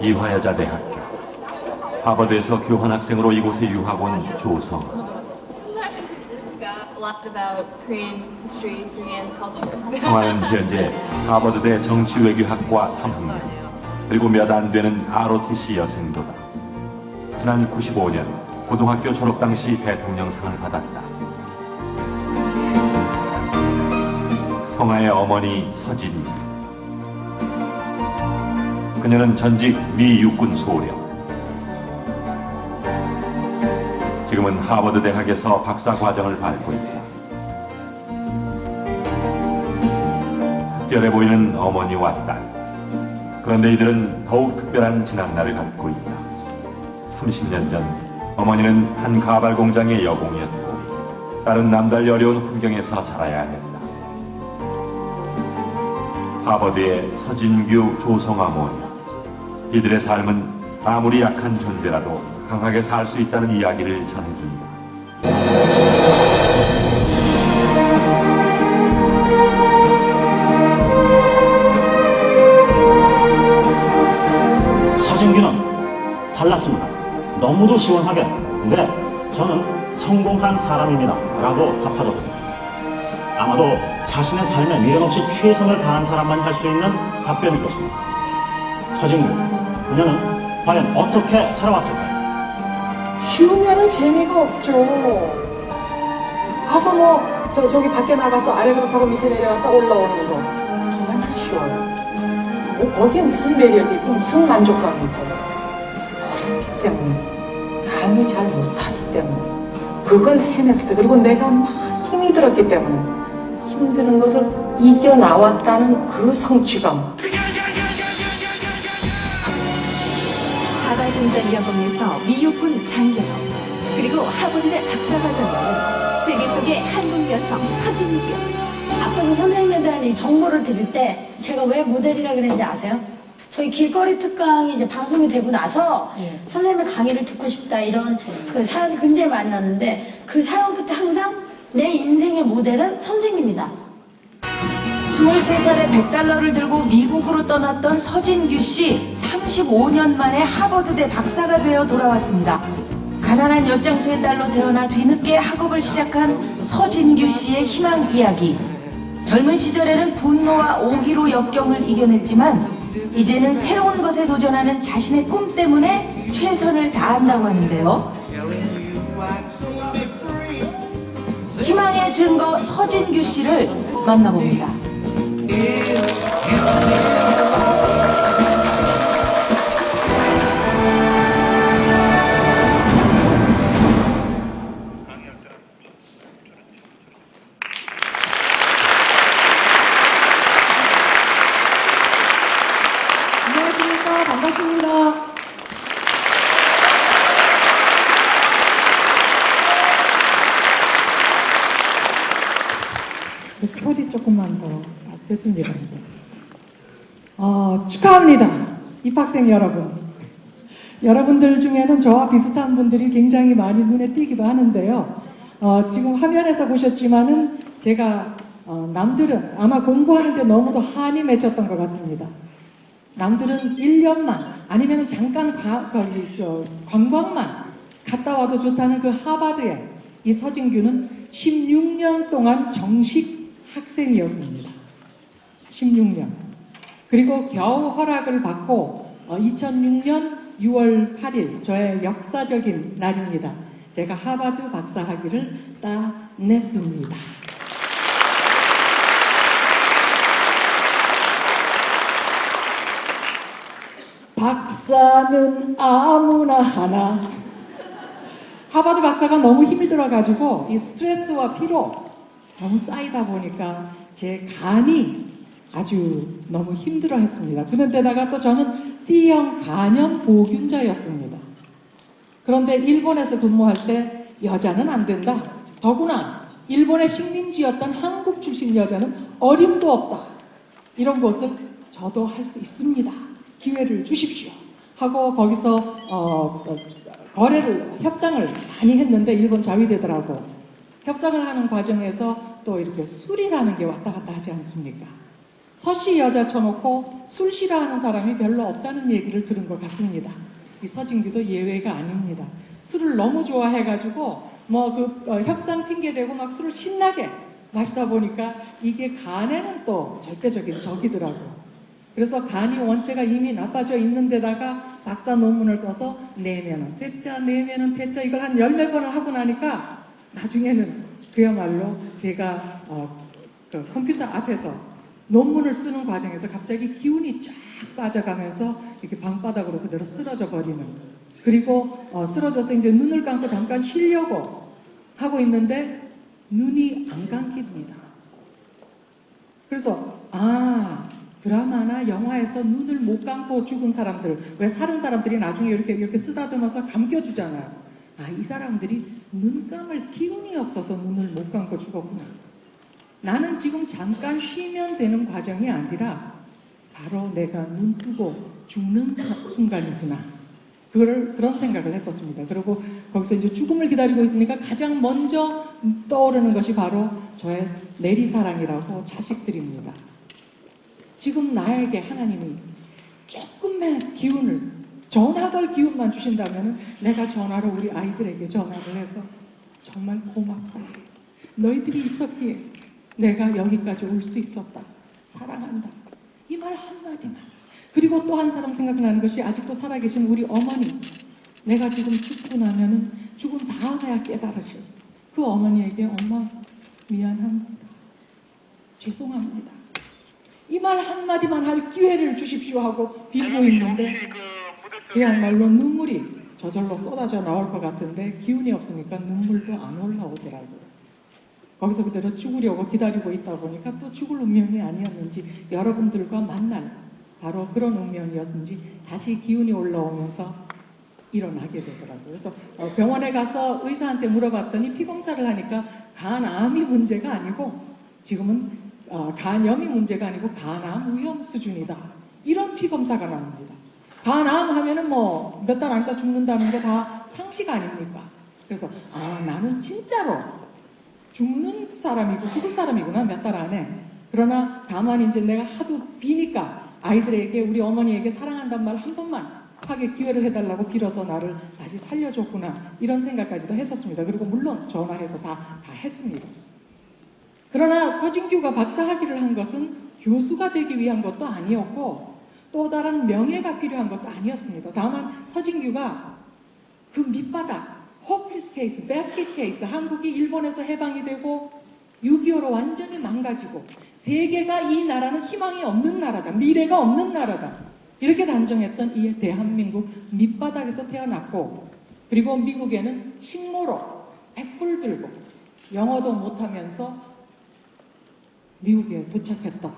이화여자대학교. 하버드에서 교환학생으로 이곳에 유학 온 조성. A lot about Korean history, Korean culture. 성화는 현재 하버드대 정치외교학과 3학년, 그리고 몇 안 되는 ROTC 여생도다. 지난 95년 고등학교 졸업 당시 대통령상을 받았다. 성화의 어머니 서진이. 그녀는 전직 미 육군 소령. 지금은 하버드 대학에서 박사 과정을 밟고 있다. 특별해 보이는 어머니와 딸. 그런데 이들은 더욱 특별한 지난날을 갖고 있다. 30년 전 어머니는 한 가발 공장의 여공이었고 딸은 남달리 어려운 환경에서 자라야 했다. 하버드의 서진규, 조성아 모녀. 이들의 삶은 아무리 약한 존재라도 강하게 살 수 있다는 이야기를 전해준다. 서진규는 달랐습니다. 너무도 시원하게. 근데 저는 성공한 사람입니다. 라고 답하더군요. 아마도 자신의 삶에 미련 없이 최선을 다한 사람만 할 수 있는 답변일 것입니다. 서진규, 그녀는 과연 어떻게 살아왔을까요? 쉬우면은 재미가 없죠. 가서 저기 밖에 나가서 아래로 타고 밑에 내려갔다 올라오는 거. 정말 쉬워요. 어디에 무슨 매력이 있고 무슨 만족감이 있어요. 어렵기 때문에. 감이 잘 못하기 때문에. 그걸 해냈을 때, 그리고 내가 막 힘이 들었기 때문에. 힘드는 것을 이겨나왔다는 그 성취감. 가발 공장 여공에서 미육군 장교, 그리고 하버드대 박사과정을 세계 속의 한국 여성 서진규. 앞서서 선생님에 대한 이 정보를 드릴 때 제가 왜 모델이라 그랬는지 아세요? 저희 길거리 특강이 이제 방송이 되고 나서 선생님의 강의를 듣고 싶다 이런 그 사연이 굉장히 많이 왔는데 그 사연 끝에 항상 내 인생의 모델은 선생님이다. 23살에 $100를 들고 미국으로 떠났던 서진규 씨, 35년 만에 하버드대 박사가 되어 돌아왔습니다. 가난한 엿장수의 딸로 태어나 뒤늦게 학업을 시작한 서진규 씨의 희망 이야기. 젊은 시절에는 분노와 오기로 역경을 이겨냈지만 이제는 새로운 것에 도전하는 자신의 꿈 때문에 최선을 다한다고 하는데요. 희망의 증거 서진규 씨를 만나봅니다. 안녕하십니까. 반갑습니다. 소리 조금만 더 됐습니다. 이제. 축하합니다. 입학생 여러분. 여러분들 중에는 저와 비슷한 분들이 굉장히 많이 눈에 띄기도 하는데요. 지금 화면에서 보셨지만은 제가 남들은 아마 공부하는데 너무도 한이 맺혔던 것 같습니다. 남들은 1년만 아니면 잠깐 관광만 갔다 와도 좋다는 그 하버드에 이 서진규는 16년 동안 정식 학생이었습니다. 16년. 그리고 겨우 허락을 받고 2006년 6월 8일 저의 역사적인 날입니다. 제가 하버드 박사 학위를 따냈습니다. 박사는 아무나 하나. 하버드 박사가 너무 힘이 들어가지고 이 스트레스와 피로 너무 쌓이다 보니까 제 간이 아주 너무 힘들어 했습니다. 그런데다가 또 저는 C형 간염 보균자였습니다. 그런데 일본에서 근무할 때 여자는 안 된다. 더구나 일본의 식민지였던 한국 출신 여자는 어림도 없다. 이런 것을 저도 할 수 있습니다. 기회를 주십시오. 하고 거기서 협상을 많이 했는데 일본 서씨 여자 쳐놓고 술 싫어하는 사람이 별로 없다는 얘기를 들은 것 같습니다. 이 서진규도 예외가 아닙니다. 술을 너무 좋아해가지고 협상 핑계대고 막 술을 신나게 마시다 보니까 이게 간에는 또 절대적인 적이더라고요. 그래서 간이 원체가 이미 나빠져 있는 데다가 박사 논문을 써서 내면은 퇴짜 이걸 한 14번을 하고 나니까 나중에는 그야말로 제가 그 컴퓨터 앞에서 논문을 쓰는 과정에서 갑자기 기운이 쫙 빠져가면서 이렇게 방바닥으로 그대로 쓰러져 버리는, 그리고 쓰러져서 이제 눈을 감고 잠깐 쉬려고 하고 있는데 눈이 안 감깁니다. 그래서 드라마나 영화에서 눈을 못 감고 죽은 사람들, 왜 사는 사람들이 나중에 이렇게 쓰다듬어서 감겨주잖아요. 이 사람들이 눈 감을 기운이 없어서 눈을 못 감고 죽었구나. 나는 지금 잠깐 쉬면 되는 과정이 아니라 바로 내가 눈 뜨고 죽는 순간이구나. 그런 생각을 했었습니다. 그리고 거기서 이제 죽음을 기다리고 있으니까 가장 먼저 떠오르는 것이 바로 저의 내리사랑이라고 자식들입니다. 지금 나에게 하나님이 조금의 기운을, 전화 걸 기운만 주신다면 내가 전화로 우리 아이들에게 전화를 해서 정말 고맙다. 너희들이 있었기에 내가 여기까지 올 수 있었다. 사랑한다. 이 말 한마디만. 그리고 또 한 사람 생각나는 것이 아직도 살아계신 우리 어머니. 내가 지금 죽고 나면은 죽은 다음에야 깨달으실 그 어머니에게 엄마 미안합니다. 죄송합니다. 이 말 한마디만 할 기회를 주십시오 하고 빌고 있는데 그야말로 눈물이 저절로 쏟아져 나올 것 같은데 기운이 없으니까 눈물도 안 올라오더라고요. 거기서 그대로 죽으려고 기다리고 있다 보니까 또 죽을 운명이 아니었는지, 여러분들과 만날 바로 그런 운명이었는지 다시 기운이 올라오면서 일어나게 되더라고요. 그래서 병원에 가서 의사한테 물어봤더니 피검사를 하니까 간암이 문제가 아니고 지금은 간염이 문제가 아니고 간암 위험 수준이다. 이런 피검사가 나옵니다. 간암 하면은 몇 달 안 있다 죽는다는 게 다 상식 아닙니까? 그래서 나는 진짜로 죽는 사람이고 죽을 사람이구나, 몇 달 안에. 그러나 다만 이제 내가 하도 비니까 아이들에게, 우리 어머니에게 사랑한다는 말 한 번만 하게 기회를 해달라고 빌어서 나를 다시 살려줬구나, 이런 생각까지도 했었습니다. 그리고 물론 전화해서 다 했습니다. 그러나 서진규가 박사학위를 한 것은 교수가 되기 위한 것도 아니었고 또 다른 명예가 필요한 것도 아니었습니다. 다만 서진규가 그 밑바닥, 호플리스 케이스, 베스킷 케이스, 한국이 일본에서 해방이 되고 6.25로 완전히 망가지고 세계가 이 나라는 희망이 없는 나라다, 미래가 없는 나라다, 이렇게 단정했던 이 대한민국 밑바닥에서 태어났고, 그리고 미국에는 식모로 애플 들고 영어도 못하면서 미국에 도착했던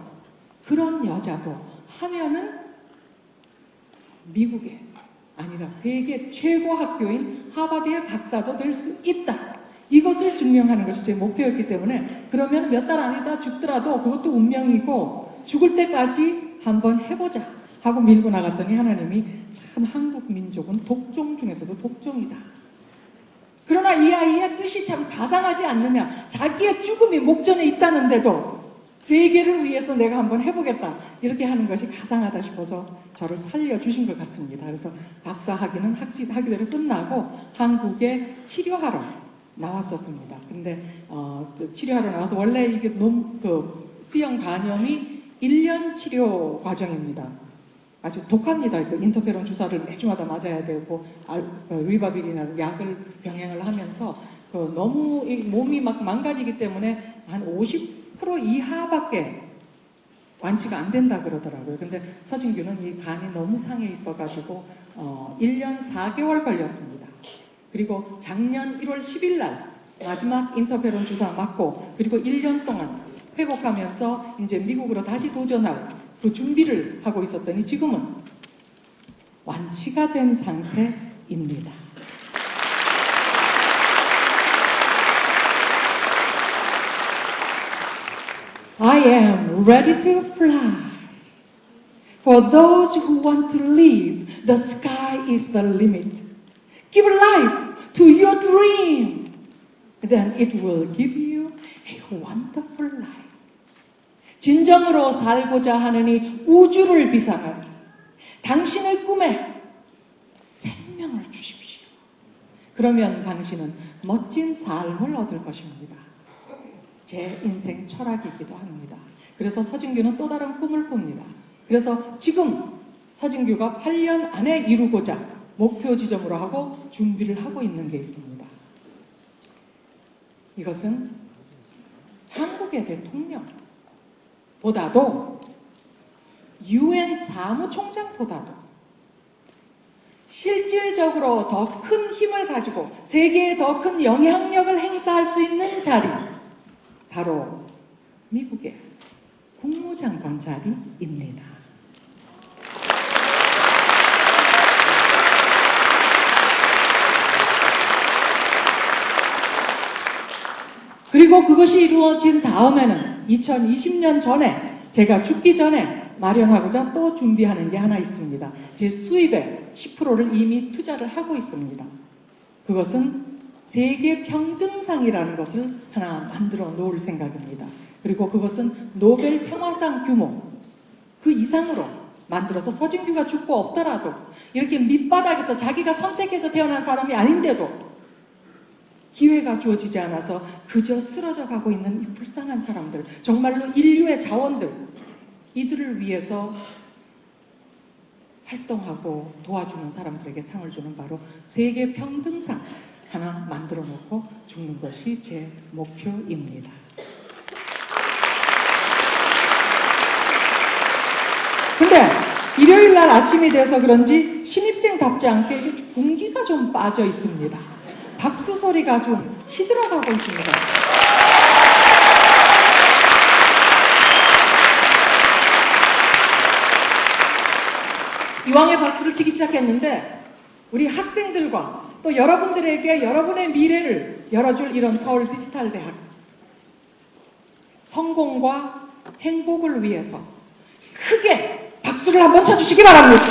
그런 여자도 하면은 미국에 아니라 세계 최고 학교인 하버드의 박사도 될 수 있다. 이것을 증명하는 것이 제 목표였기 때문에, 그러면 몇 달 안에다 죽더라도 그것도 운명이고 죽을 때까지 한번 해보자 하고 밀고 나갔더니 하나님이 참 한국 민족은 독종 중에서도 독종이다. 그러나 이 아이의 뜻이 참 가상하지 않느냐. 자기의 죽음이 목전에 있다는데도 세계를 위해서 내가 한번 해보겠다, 이렇게 하는 것이 가상하다 싶어서 저를 살려주신 것 같습니다. 그래서 박사학위는 학위대로 끝나고 한국에 치료하러 나왔었습니다. 근데 치료하러 나와서 원래 이게 C형 간염이 1년 치료 과정입니다. 아주 독합니다. 인터페론 주사를 매주마다 맞아야 되고 리바빌이나 약을 병행을 하면서 너무 몸이 막 망가지기 때문에 한 50% 이하밖에 완치가 안 된다 그러더라고요. 근데 서진규는 이 간이 너무 상해 있어가지고 1년 4개월 걸렸습니다. 그리고 작년 1월 10일 날 마지막 인터페론 주사 맞고, 그리고 1년 동안 회복하면서 이제 미국으로 다시 도전할 그 준비를 하고 있었더니 지금은 완치가 된 상태입니다. I am ready to fly. For those who want to live, the sky is the limit. Give life to your dream. Then it will give you a wonderful life. 진정으로 살고자 하느니 우주를 비상하니 당신의 꿈에 생명을 주십시오. 그러면 당신은 멋진 삶을 얻을 것입니다. 제 인생 철학이기도 합니다. 그래서 서진규는 또 다른 꿈을 꿉니다. 그래서 지금 서진규가 8년 안에 이루고자 목표 지점으로 하고 준비를 하고 있는 게 있습니다. 이것은 한국의 대통령보다도 UN 사무총장보다도 실질적으로 더 큰 힘을 가지고 세계에 더 큰 영향력을 행사할 수 있는 자리, 바로 미국의 국무장관 자리입니다. 그리고 그것이 이루어진 다음에는 2020년 전에 제가 죽기 전에 마련하고자 또 준비하는 게 하나 있습니다. 제 수입의 10%를 이미 투자를 하고 있습니다. 그것은 세계 평등상이라는 것을 하나 만들어 놓을 생각입니다. 그리고 그것은 노벨 평화상 규모 그 이상으로 만들어서 서진규가 죽고 없더라도 이렇게 밑바닥에서 자기가 선택해서 태어난 사람이 아닌데도 기회가 주어지지 않아서 그저 쓰러져 가고 있는 이 불쌍한 사람들, 정말로 인류의 자원들, 이들을 위해서 활동하고 도와주는 사람들에게 상을 주는 바로 세계 평등상 하나 만들어 놓고 죽는 것이 제 목표입니다. 근데 일요일 날 아침이 돼서 그런지 신입생답지 않게 분기가 좀 빠져 있습니다. 박수 소리가 좀 시들어가고 있습니다. 이왕에 박수를 치기 시작했는데 우리 학생들과 또 여러분들에게 여러분의 미래를 열어줄 이런 서울 디지털 대학 성공과 행복을 위해서 크게 박수를 한번 쳐주시기 바랍니다.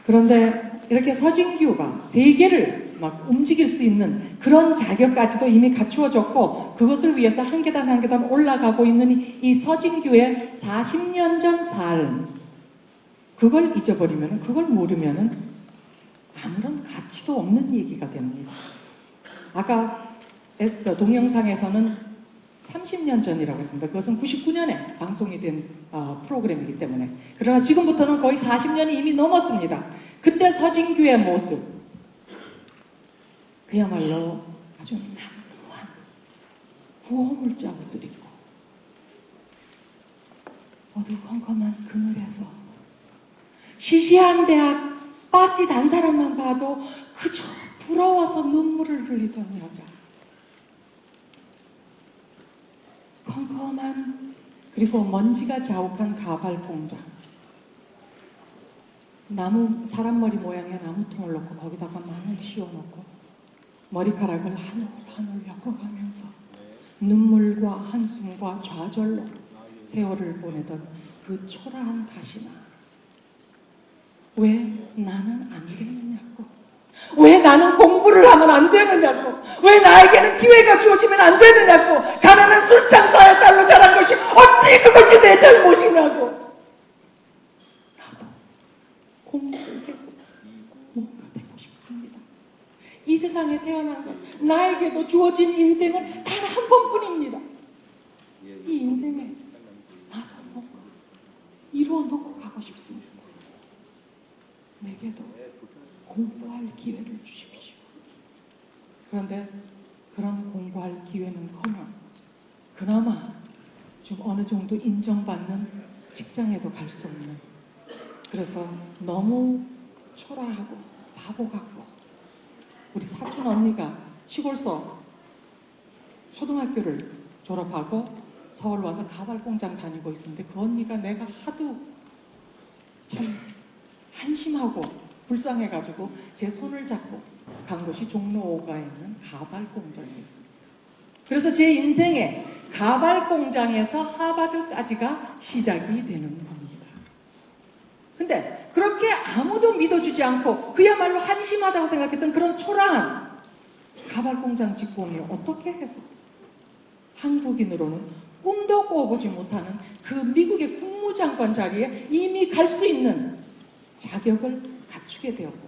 그런데 이렇게 서진규가 세계를 막 움직일 수 있는 그런 자격까지도 이미 갖추어졌고 그것을 위해서 한 계단 한 계단 올라가고 있는 이 서진규의 40년 전 삶, 그걸 잊어버리면, 그걸 모르면 아무런 가치도 없는 얘기가 됩니다. 아까 동영상에서는 30년 전이라고 했습니다. 그것은 99년에 방송이 된 프로그램이기 때문에. 그러나 지금부터는 거의 40년이 이미 넘었습니다. 그때 서진규의 모습, 그야말로 아주 남루한 구호물자 옷을 입고 어두컴컴한 그늘에서 시시한 대학 빠짓 한 사람만 봐도 그저 부러워서 눈물을 흘리던 여자. 컴컴한 그리고 먼지가 자욱한 가발 공장. 사람 머리 모양의 나무통을 놓고 거기다가 마늘 씌워놓고 머리카락을 한올 한올 엮어가면서 눈물과 한숨과 좌절로 세월을 보내던 그 초라한 가시나. 왜 나는 안 되느냐고. 왜 나는 공부를 하면 안 되느냐고. 왜 나에게는 기회가 주어지면 안 되느냐고. 가난한 술장사의 딸로 자란 것이 어찌 그것이 내 잘못이냐고. 나도 공부를 해서 뭔가 되고 싶습니다. 이 세상에 태어난 것, 나에게도 주어진 인생은 단 한 번뿐입니다. 이 인생에 나도 뭔가 이루어 놓고 가고 싶습니다. 내게도 공부할 기회를 주십시오. 그런데 그런 공부할 기회는커녕 그나마 좀 어느 정도 인정받는 직장에도 갈 수 없는, 그래서 너무 초라하고 바보 같고, 우리 사촌 언니가 시골서 초등학교를 졸업하고 서울 와서 가발 공장 다니고 있었는데 그 언니가 내가 하도 참 한심하고 불쌍해가지고 제 손을 잡고 간 곳이 종로 5가에 있는 가발 공장이었습니다. 그래서 제 인생에 가발 공장에서 하버드까지가 시작이 되는 겁니다. 근데 그렇게 아무도 믿어주지 않고 그야말로 한심하다고 생각했던 그런 초라한 가발 공장 짓고 오면 어떻게 해서 한국인으로는 꿈도 꿔보지 못하는 그 미국의 국무장관 자리에 이미 갈 수 있는 자격을 갖추게 되었고,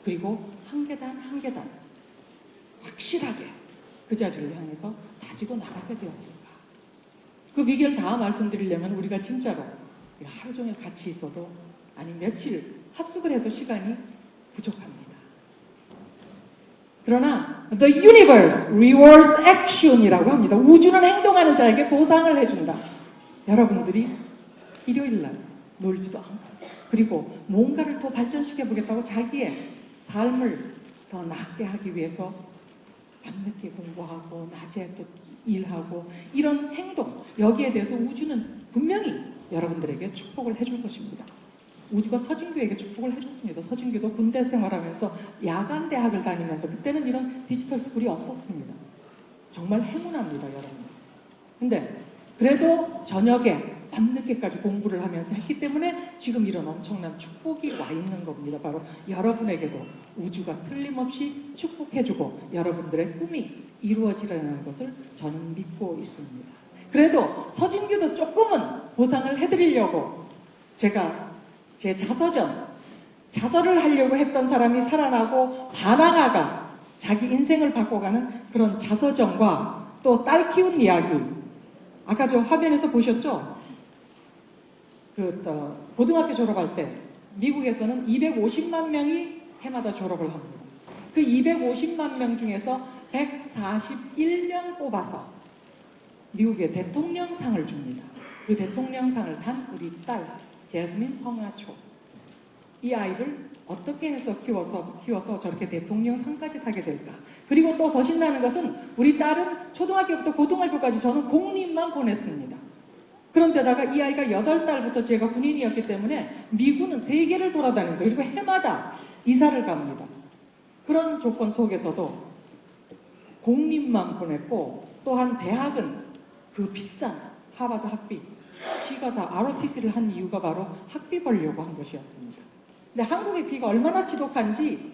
그리고 한 계단 한 계단 확실하게 그 자리를 향해서 다지고 나가게 되었을까. 그 비결 다 말씀드리려면 우리가 진짜로 하루 종일 같이 있어도, 아니 며칠 합숙을 해도 시간이 부족합니다. 그러나 The Universe Rewards Action이라고 합니다. 우주는 행동하는 자에게 보상을 해준다. 여러분들이 일요일날 놀지도 않고, 그리고 뭔가를 더 발전시켜 보겠다고 자기의 삶을 더 낫게 하기 위해서 밤늦게 공부하고 낮에 또 일하고 이런 행동, 여기에 대해서 우주는 분명히 여러분들에게 축복을 해줄 것입니다. 우주가 서진규에게 축복을 해줬습니다. 서진규도 군대 생활하면서 야간 대학을 다니면서, 그때는 이런 디지털 스쿨이 없었습니다. 정말 행운합니다, 여러분. 근데 그래도 저녁에 밤늦게까지 공부를 하면서 했기 때문에 지금 이런 엄청난 축복이 와 있는 겁니다. 바로 여러분에게도 우주가 틀림없이 축복해주고 여러분들의 꿈이 이루어지라는 것을 저는 믿고 있습니다. 그래도 서진규도 조금은 보상을 해드리려고 제가 제 자서를 하려고 했던 사람이 살아나고 바나나가 자기 인생을 바꿔가는 그런 자서전과 또 딸 키운 이야기, 아까 저 화면에서 보셨죠? 고등학교 졸업할 때 미국에서는 250만 명이 해마다 졸업을 합니다. 그 250만 명 중에서 141명 뽑아서 미국의 대통령상을 줍니다. 그 대통령상을 단 우리 딸 제스민 성아초, 이 아이를 어떻게 해서 키워서 저렇게 대통령상까지 타게 될까. 그리고 또 더 신나는 것은 우리 딸은 초등학교부터 고등학교까지 저는 공립만 보냈습니다. 그런데다가 이 아이가 8달부터 제가 군인이었기 때문에 미군은 세계를 돌아다닙니다. 그리고 해마다 이사를 갑니다. 그런 조건 속에서도 공립만 보냈고, 또한 대학은 그 비싼 하버드 학비, 시가 다 ROTC를 한 이유가 바로 학비 벌려고 한 것이었습니다. 근데 한국의 비가 얼마나 지독한지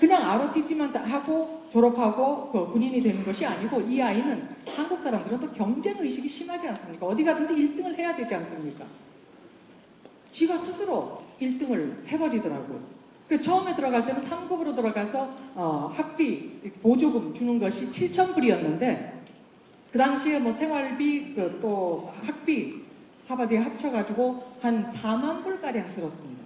그냥 ROTC만 하고 졸업하고 그 군인이 되는 것이 아니고, 이 아이는 한국 사람들은 또 경쟁의식이 심하지 않습니까? 어디 가든지 1등을 해야 되지 않습니까? 지가 스스로 1등을 해버리더라고요. 처음에 들어갈 때는 3급으로 들어가서 학비 보조금 주는 것이 7,000불이었는데 그 당시에 뭐 생활비 또 학비 하버드에 합쳐가지고 한 4만 불가량 들었습니다.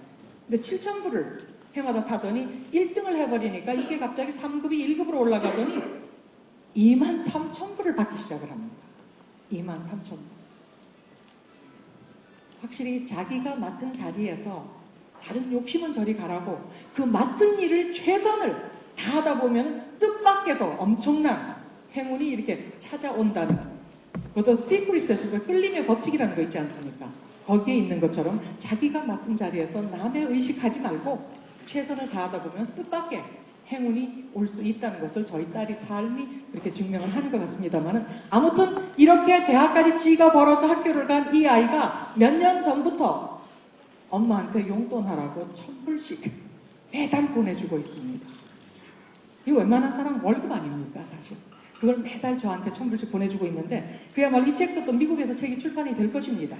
근데 7,000불을 해마다 타더니 1등을 해버리니까 이게 갑자기 3급이 1급으로 올라가더니 23,000불을 받기 시작을 합니다. 23,000불. 확실히 자기가 맡은 자리에서 다른 욕심은 저리 가라고 그 맡은 일을 최선을 다하다 보면 뜻밖에도 엄청난 행운이 이렇게 찾아온다는, 그것도 시크릿에서 끌림의 법칙이라는 거 있지 않습니까? 거기에 있는 것처럼 자기가 맡은 자리에서 남의 의식하지 말고 최선을 다하다 보면 뜻밖의 행운이 올 수 있다는 것을 저희 딸이 삶이 그렇게 증명을 하는 것 같습니다만은, 아무튼 이렇게 대학까지 지가 벌어서 학교를 간 이 아이가 몇 년 전부터 엄마한테 용돈하라고 1,000불씩 매달 보내주고 있습니다. 이거 웬만한 사람 월급 아닙니까, 사실. 그걸 매달 저한테 1,000불씩 보내주고 있는데, 그야말로 이 책도 또 미국에서 책이 출판이 될 것입니다.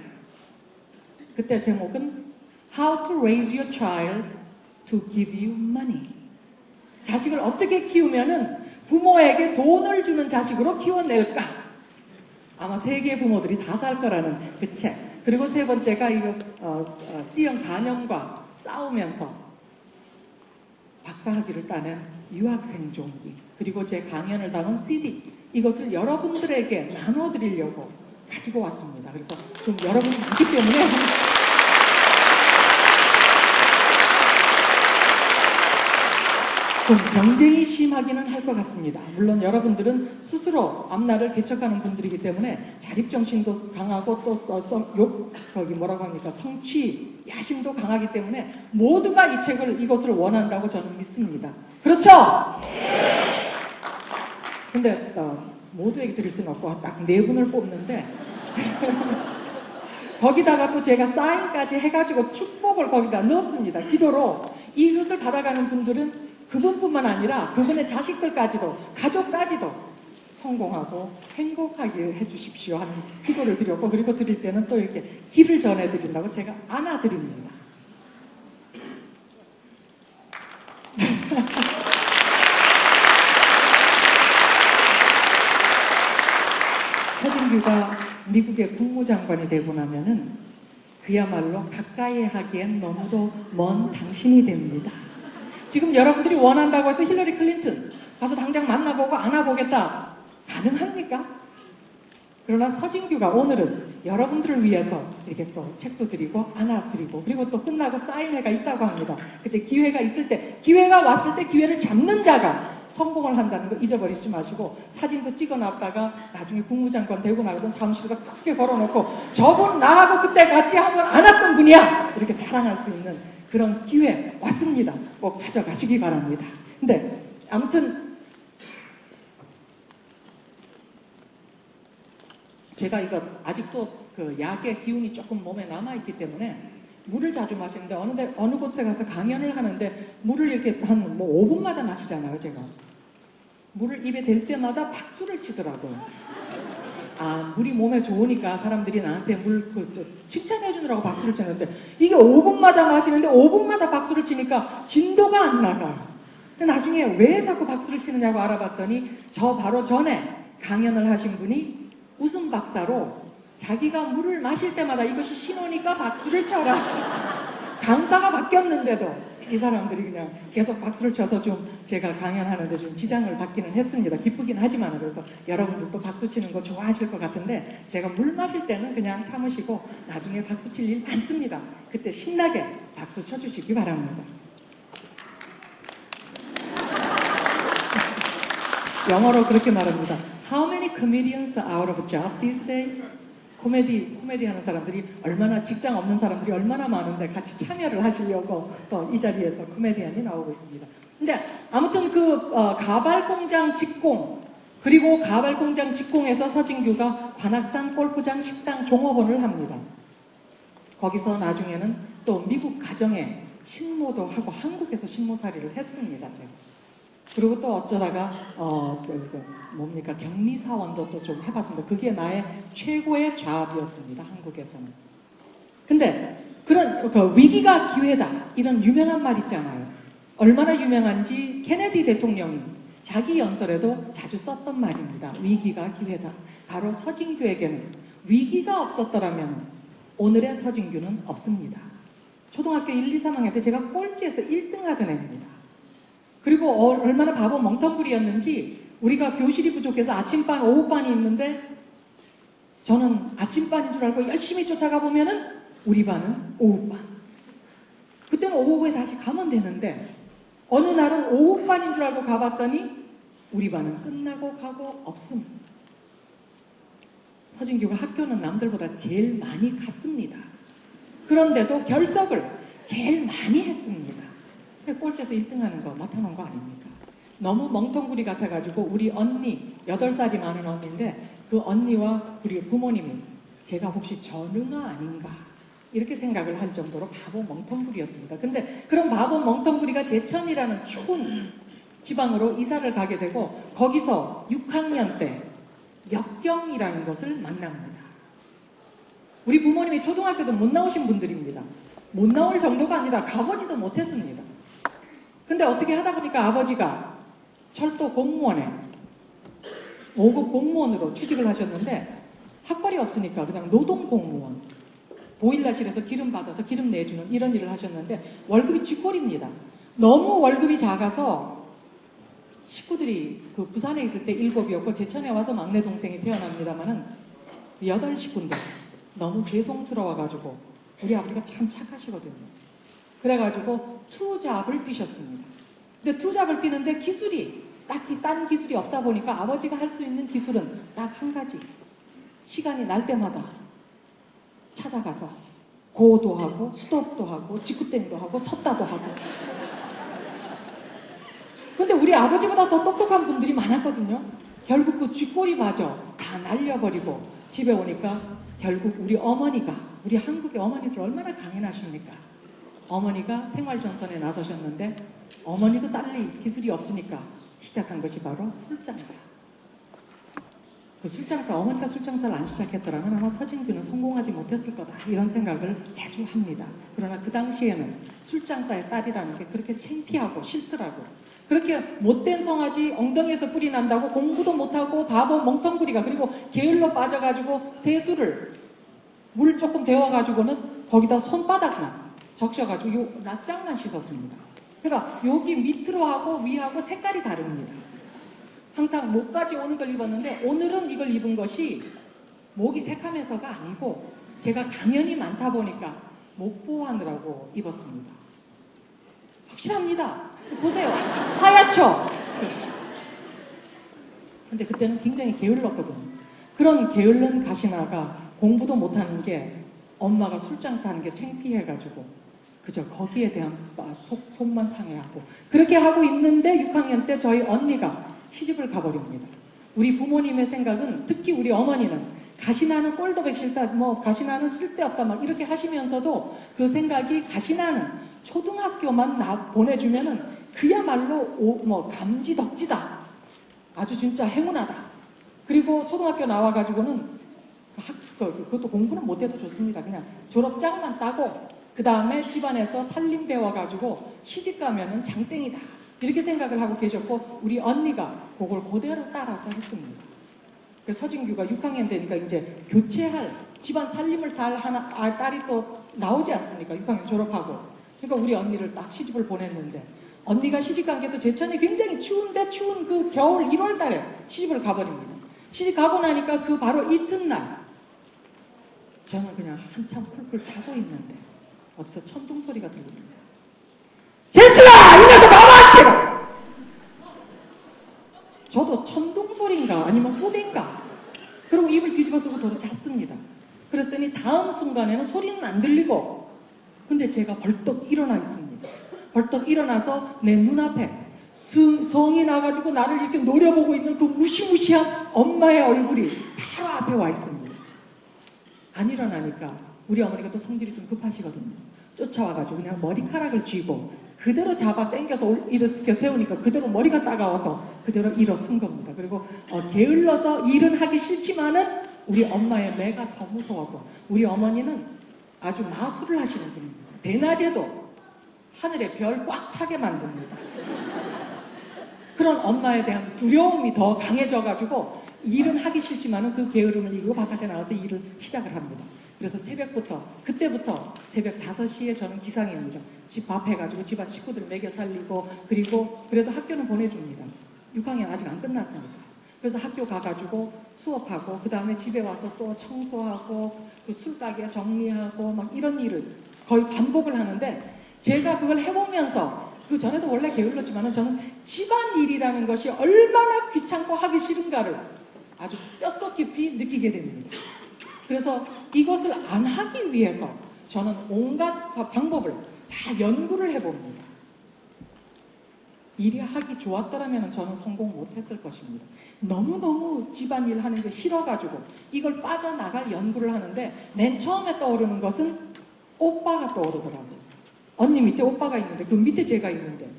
그때 제목은 How to Raise Your Child to Give You Money. 자식을 어떻게 키우면은 부모에게 돈을 주는 자식으로 키워낼까. 아마 세계 부모들이 다 살 거라는 그 책. 그리고 세 번째가 이거 C형 간염과 싸우면서 박사학위를 따낸 유학생 종기, 그리고 제 강연을 담은 CD, 이것을 여러분들에게 나눠드리려고 가지고 왔습니다. 그래서 좀 여러분이 많기 때문에 좀 경쟁이 심하기는 할 것 같습니다. 물론 여러분들은 스스로 앞날을 개척하는 분들이기 때문에 자립정신도 강하고 또 성취, 야심도 강하기 때문에 모두가 이 책을, 이것을 원한다고 저는 믿습니다. 그렇죠? 네. 근데 모두에게 드릴 수는 없고 딱 4분을 뽑는데 거기다가 또 제가 사인까지 해가지고 축복을 거기다 넣었습니다. 기도로 이것을 받아가는 분들은 그분뿐만 아니라 그분의 자식들까지도 가족까지도 성공하고 행복하게 해주십시오 하는 기도를 드렸고, 그리고 드릴 때는 또 이렇게 길을 전해드린다고 제가 안아드립니다. 서진규가 미국의 국무장관이 되고 나면은 그야말로 가까이 하기엔 너무도 먼 당신이 됩니다. 지금 여러분들이 원한다고 해서 힐러리 클린턴 가서 당장 만나보고 안아보겠다. 가능합니까? 그러나 서진규가 오늘은 여러분들을 위해서 이렇게 또 책도 드리고 안아드리고 그리고 또 끝나고 사인회가 있다고 합니다. 그때 기회가 있을 때, 기회가 왔을 때 기회를 잡는 자가 성공을 한다는 거 잊어버리지 마시고, 사진도 찍어놨다가 나중에 국무장관 되고 나거든 사무실에다 크게 걸어놓고 저분 나하고 그때 같이 한번 안았던 분이야 이렇게 자랑할 수 있는 그런 기회 왔습니다. 꼭 가져가시기 바랍니다. 근데 아무튼 제가 이거 아직도 그 약의 기운이 조금 몸에 남아있기 때문에 물을 자주 마시는데 어느 곳에 가서 강연을 하는데 물을 이렇게 한 5분마다 마시잖아요, 제가. 물을 입에 댈 때마다 박수를 치더라고요. 아, 물이 몸에 좋으니까 사람들이 나한테 칭찬해 주느라고 박수를 치는데 이게 5분마다 마시는데 5분마다 박수를 치니까 진도가 안 나가요. 근데 나중에 왜 자꾸 박수를 치느냐고 알아봤더니 저 바로 전에 강연을 하신 분이 웃음 박사로 자기가 물을 마실 때마다 이것이 신호니까 박수를 쳐라. 강사가 바뀌었는데도 이 사람들이 그냥 계속 박수를 쳐서 좀 제가 강연하는데 좀 지장을 받기는 했습니다. 기쁘긴 하지만. 그래서 여러분들도 박수 치는 거 좋아하실 것 같은데 제가 물 마실 때는 그냥 참으시고 나중에 박수 칠 일 많습니다. 그때 신나게 박수 쳐주시기 바랍니다. 영어로 그렇게 말합니다. How many comedians are out of a job these days? 코미디 하는 사람들이 얼마나, 직장 없는 사람들이 얼마나 많은데 같이 참여를 하시려고 또 이 자리에서 코미디언이 나오고 있습니다. 근데 아무튼 가발공장 직공, 그리고 가발공장 직공에서 서진규가 관악산 골프장 식당 종업원을 합니다. 거기서 나중에는 또 미국 가정에 식모도 하고 한국에서 식모살이를 했습니다, 제가. 그리고 또 어쩌다가 격리사원도 또 좀 해봤습니다. 그게 나의 최고의 잡이었습니다, 한국에서는. 근데 그런 위기가 기회다 이런 유명한 말 있잖아요. 얼마나 유명한지 케네디 대통령이 자기 연설에도 자주 썼던 말입니다. 위기가 기회다. 바로 서진규에게는 위기가 없었더라면 오늘의 서진규는 없습니다. 초등학교 1, 2, 3학년 때 제가 꼴찌에서 1등 하던 애입니다. 그리고 얼마나 바보 멍텅구리였는지 우리가 교실이 부족해서 아침반, 오후반이 있는데 저는 아침반인 줄 알고 열심히 쫓아가 보면은 우리 반은 오후반. 그때는 오후에 다시 가면 되는데 어느 날은 오후반인 줄 알고 가봤더니 우리 반은 끝나고 가고 없음. 서진규가 학교는 남들보다 제일 많이 갔습니다. 그런데도 결석을 제일 많이 했습니다. 꼴찌에서 1등하는 거 맡아놓은 거 아닙니까? 너무 멍텅구리 같아가지고 우리 언니, 8살이 많은 언니인데 그 언니와 우리 부모님이 제가 혹시 전응아 아닌가 이렇게 생각을 할 정도로 바보 멍텅구리였습니다. 근데 그런 바보 멍텅구리가 제천이라는 추운 지방으로 이사를 가게 되고 거기서 6학년 때 역경이라는 것을 만납니다. 우리 부모님이 초등학교도 못 나오신 분들입니다. 못 나올 정도가 아니라 가보지도 못했습니다. 근데 어떻게 하다 보니까 아버지가 철도 공무원에 5급 공무원으로 취직을 하셨는데 학벌이 없으니까 그냥 노동 공무원, 보일러실에서 기름 받아서 기름 내주는 이런 일을 하셨는데 월급이 쥐꼬리입니다. 너무 월급이 작아서 식구들이 그 부산에 있을 때 7이었고 제천에 와서 막내 동생이 태어납니다만은 8 식구인데 너무 죄송스러워가지고 우리 아버지가 참 착하시거든요. 그래가지고 투잡을 뛰셨습니다. 근데 투잡을 뛰는데 기술이 딱히 딴 기술이 없다 보니까 아버지가 할 수 있는 기술은 딱 한 가지. 시간이 날 때마다 찾아가서 고도 하고 스톱도 하고 직구땡도 하고 섰다도 하고. 근데 우리 아버지보다 더 똑똑한 분들이 많았거든요. 결국 그 쥐꼬리마저 다 날려버리고 집에 오니까 결국 우리 어머니가 우리 한국의 어머니들 얼마나 강인하십니까? 어머니가 생활전선에 나서셨는데 어머니도 딸리 기술이 없으니까 시작한 것이 바로 술장사. 그 술장사, 어머니가 술장사를 안 시작했더라면 아마 서진규는 성공하지 못했을 거다 이런 생각을 자주 합니다. 그러나 그 당시에는 술장사의 딸이라는 게 그렇게 창피하고 싫더라고요. 그렇게 못된 송아지 엉덩이에서 뿌리 난다고 공부도 못하고 바보 멍텅구리가, 그리고 게을러 빠져가지고 세수를 물 조금 데워가지고는 거기다 손바닥만 적셔가지고 요 낯장만 씻었습니다. 그러니까 여기 밑으로 하고 위하고 색깔이 다릅니다. 항상 목까지 오는 걸 입었는데 오늘은 이걸 입은 것이 목이 새카매서가 아니고 제가 강연이 많다 보니까 목 보호하느라고 입었습니다. 확실합니다. 보세요. 하얗죠? 근데 그때는 굉장히 게을렀거든요. 그런 게을른 가시나가 공부도 못하는 게 엄마가 술장사하는 게 창피해가지고 그저 거기에 대한 속만 상해하고 그렇게 하고 있는데 6학년 때 저희 언니가 시집을 가버립니다. 우리 부모님의 생각은, 특히 우리 어머니는 가시나는 꼴도 보기 싫다, 뭐 가시나는 쓸데없다 막 이렇게 하시면서도 그 생각이 가시나는 초등학교만 보내주면은 그야말로 감지덕지다. 아주 진짜 행운하다. 그리고 초등학교 나와가지고는 그것도 공부는 못해도 좋습니다. 그냥 졸업장만 따고 그 다음에 집안에서 살림 배워가지고 시집가면은 장땡이다. 이렇게 생각을 하고 계셨고 우리 언니가 그걸 그대로 따라서 했습니다. 그래서 서진규가 6학년 되니까 이제 교체할 집안 살림을 살 딸이 또 나오지 않습니까? 6학년 졸업하고. 그러니까 우리 언니를 딱 시집을 보냈는데 언니가 시집간 게 또 제천이 굉장히 추운데 추운 그 겨울 1월 달에 시집을 가버립니다. 시집 가고 나니까 그 바로 이튿날 저는 그냥 한참 쿨쿨 자고 있는데 어디서 천둥 소리가 들립니다. 제스라! 이 녀석 나와! 저도 천둥 소리인가 아니면 꿈인가 그리고 입을 뒤집어 쓰고 도로 잤습니다. 그랬더니 다음 순간에는 소리는 안 들리고 근데 제가 벌떡 일어나 있습니다. 벌떡 일어나서 내 눈앞에 성이 나가지고 나를 이렇게 노려보고 있는 그 무시무시한 엄마의 얼굴이 바로 앞에 와 있습니다. 안 일어나니까 우리 어머니가 또 성질이 좀 급하시거든요. 쫓아와가지고 그냥 머리카락을 쥐고 그대로 잡아 당겨서 일어서 세우니까 그대로 머리가 따가워서 그대로 일어선 겁니다. 그리고 게을러서 일은 하기 싫지만은 우리 엄마의 매가 더 무서워서 우리 어머니는 아주 마술을 하시는 분입니다. 대낮에도 하늘에 별 꽉 차게 만듭니다. 그런 엄마에 대한 두려움이 더 강해져가지고 일은 하기 싫지만은 그 게으름을 이기고 바깥에 나와서 일을 시작을 합니다. 그래서 그때부터 새벽 5시에 저는 기상입니다. 집 밥 해가지고 집안 식구들 먹여 살리고 그리고 그래도 학교는 보내줍니다. 6학년 아직 안 끝났습니다. 그래서 학교 가가지고 수업하고 그 다음에 집에 와서 또 청소하고 그 술가게 정리하고 막 이런 일을 거의 반복을 하는데 제가 그걸 해보면서 그 전에도 원래 게을렀지만은 저는 집안일이라는 것이 얼마나 귀찮고 하기 싫은가를 아주 뼛속 깊이 느끼게 됩니다. 그래서 이것을 안 하기 위해서 저는 온갖 방법을 다 연구를 해봅니다. 일이 하기 좋았더라면 저는 성공 못했을 것입니다. 너무너무 집안일 하는 게 싫어가지고 이걸 빠져나갈 연구를 하는데 맨 처음에 떠오르는 것은 오빠가 떠오르더라고요. 언니 밑에 오빠가 있는데 그 밑에 제가 있는데